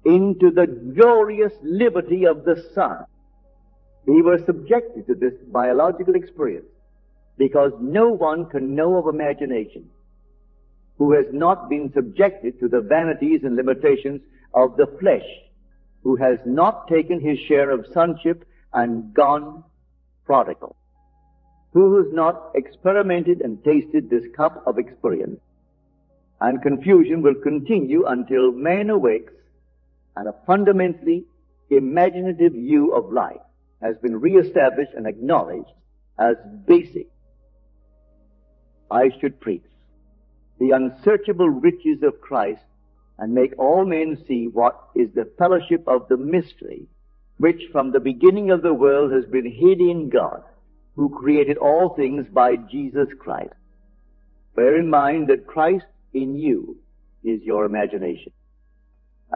into the glorious liberty of the Son. We were subjected to this biological experience because no one can know of imagination who has not been subjected to the vanities and limitations of the flesh, who has not taken his share of sonship and gone prodigal, who has not experimented and tasted this cup of experience. And confusion will continue until man awakes and a fundamentally imaginative view of life has been reestablished and acknowledged as basic. I should preach the unsearchable riches of Christ and make all men see what is the fellowship of the mystery which from the beginning of the world has been hid in God, who created all things by Jesus Christ. Bear in mind that Christ in you is your imagination.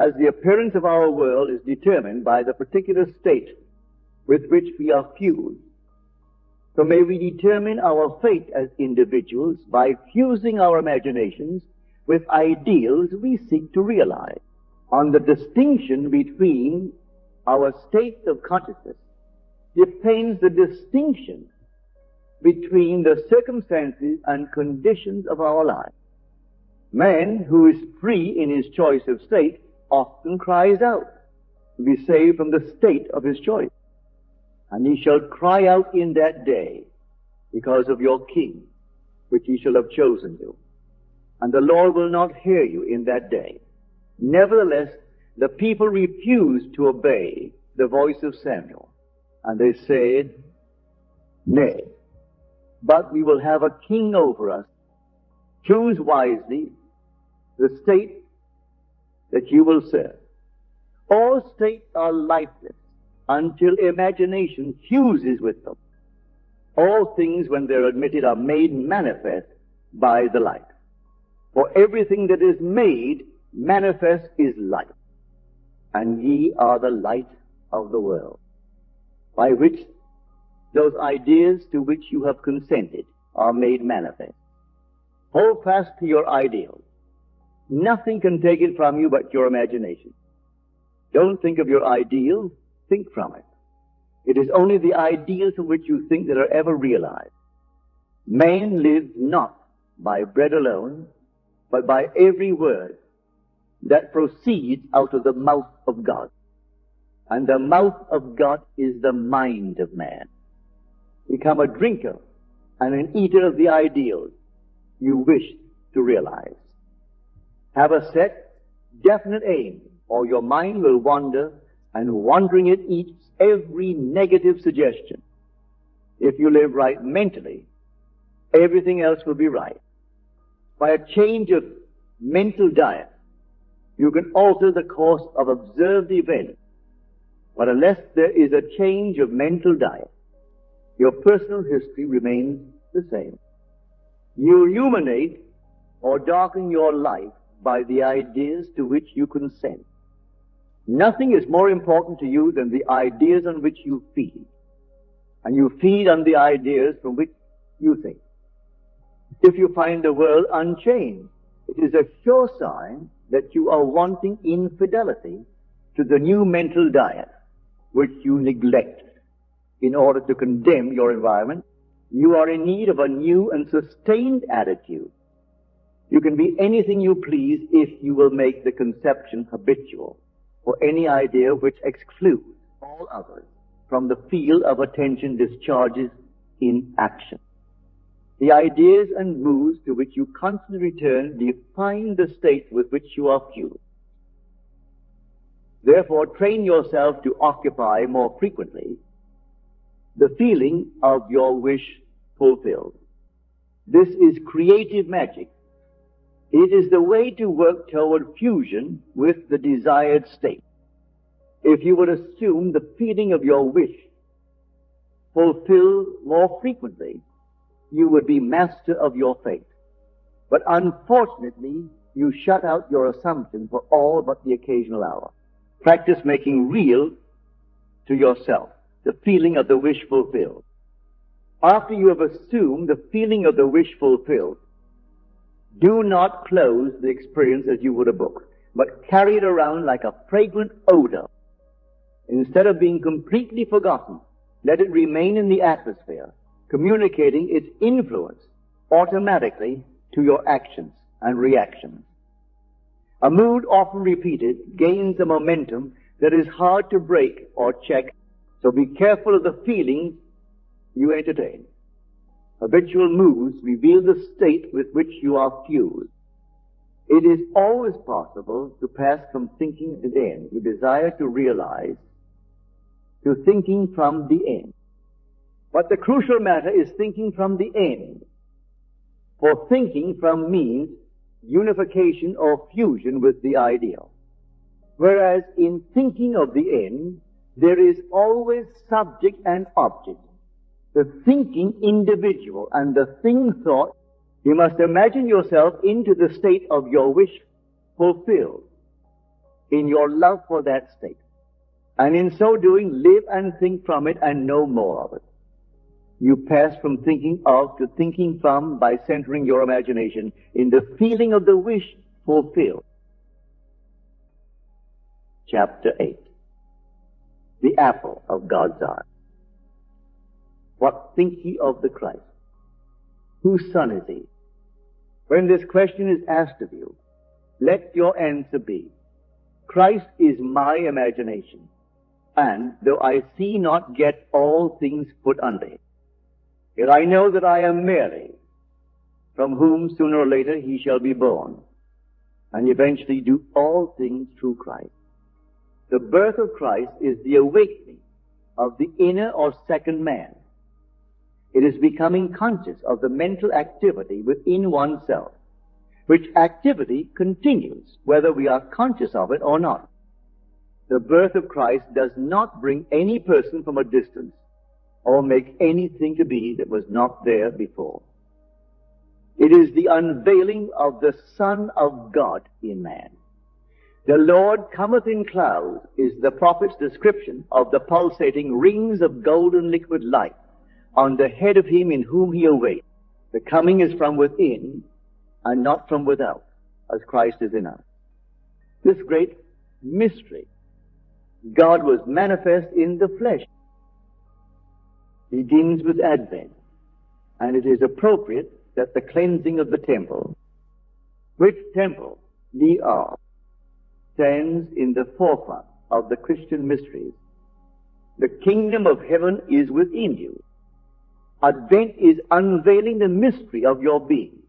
As the appearance of our world is determined by the particular state with which we are fused, so may we determine our fate as individuals by fusing our imaginations with ideals we seek to realize. On the distinction between our states of consciousness depends the distinction between the circumstances and conditions of our life. Man who is free in his choice of state often cries out, to be saved from the state of his choice. And he shall cry out in that day because of your king, which he shall have chosen you. And the Lord will not hear you in that day. Nevertheless, the people refused to obey the voice of Samuel. And they said, Nay, but we will have a king over us. Choose wisely the state that you will serve. All states are lifeless until imagination fuses with them. All things, when they're admitted, are made manifest by the light. For everything that is made manifest is light. And ye are the light of the world, by which those ideas to which you have consented are made manifest. Hold fast to your ideals. Nothing can take it from you but your imagination. Don't think of your ideals, think from it. It is only the ideals of which you think that are ever realized. Man lives not by bread alone, but by every word that proceeds out of the mouth of God. And the mouth of God is the mind of man. Become a drinker and an eater of the ideals you wish to realize. Have a set, definite aim, or your mind will wander, and wandering it eats every negative suggestion. If you live right mentally, everything else will be right. By a change of mental diet, you can alter the course of observed events. But unless there is a change of mental diet, your personal history remains the same. You illuminate or darken your life by the ideas to which you consent. Nothing is more important to you than the ideas on which you feed. And you feed on the ideas from which you think. If you find the world unchanged, it is a sure sign that you are wanting infidelity to the new mental diet which you neglect in order to condemn your environment. You are in need of a new and sustained attitude. You can be anything you please if you will make the conception habitual for any idea which excludes all others from the field of attention discharges in action. The ideas and moods to which you constantly return define the state with which you are fused. Therefore, train yourself to occupy more frequently the feeling of your wish fulfilled. This is creative magic. It is the way to work toward fusion with the desired state. If you would assume the feeling of your wish fulfilled more frequently, you would be master of your fate. But unfortunately, you shut out your assumption for all but the occasional hour. Practice making real to yourself the feeling of the wish fulfilled. After you have assumed the feeling of the wish fulfilled, do not close the experience as you would a book, but carry it around like a fragrant odor. Instead of being completely forgotten, let it remain in the atmosphere, communicating its influence automatically to your actions and reactions. A mood often repeated gains a momentum that is hard to break or check, so be careful of the feelings you entertain. Habitual moods reveal the state with which you are fused. It is always possible to pass from thinking to the end, you desire to realize, to thinking from the end. But the crucial matter is thinking from the end. For thinking from means unification or fusion with the ideal. Whereas in thinking of the end, there is always subject and object. The thinking individual and the thing thought, you must imagine yourself into the state of your wish fulfilled in your love for that state. And in so doing, live and think from it and know more of it. You pass from thinking of to thinking from by centering your imagination in the feeling of the wish fulfilled. Chapter 8. The apple of God's eye. What think ye of the Christ? Whose son is he? When this question is asked of you, let your answer be, Christ is my imagination, and though I see not yet all things put under him, yet I know that I am Mary, from whom sooner or later he shall be born, and eventually do all things through Christ. The birth of Christ is the awakening of the inner or second man. It is becoming conscious of the mental activity within oneself, which activity continues whether we are conscious of it or not. The birth of Christ does not bring any person from a distance or make anything to be that was not there before. It is the unveiling of the Son of God in man. The Lord cometh in clouds is the prophet's description of the pulsating rings of golden liquid light on the head of him in whom he awaits. The coming is from within and not from without, as Christ is in us. This great mystery, God was manifest in the flesh, begins with Advent, and it is appropriate that the cleansing of the temple, which temple ye are, stands in the forefront of the Christian mysteries. The kingdom of heaven is within you. Advent is unveiling the mystery of your being.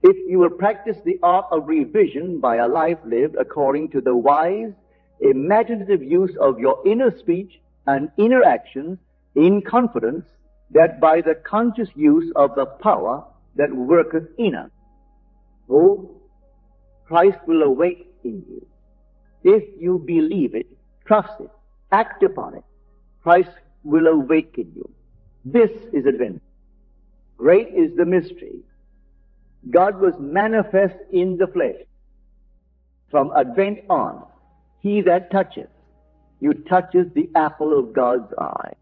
If you will practice the art of revision by a life lived according to the wise, imaginative use of your inner speech and inner actions in confidence that by the conscious use of the power that worketh in us, Christ will awake in you. If you believe it, trust it, act upon it, Christ will awaken you. This is Advent. Great is the mystery. God was manifest in the flesh. From Advent on, he that toucheth, you toucheth the apple of God's eye.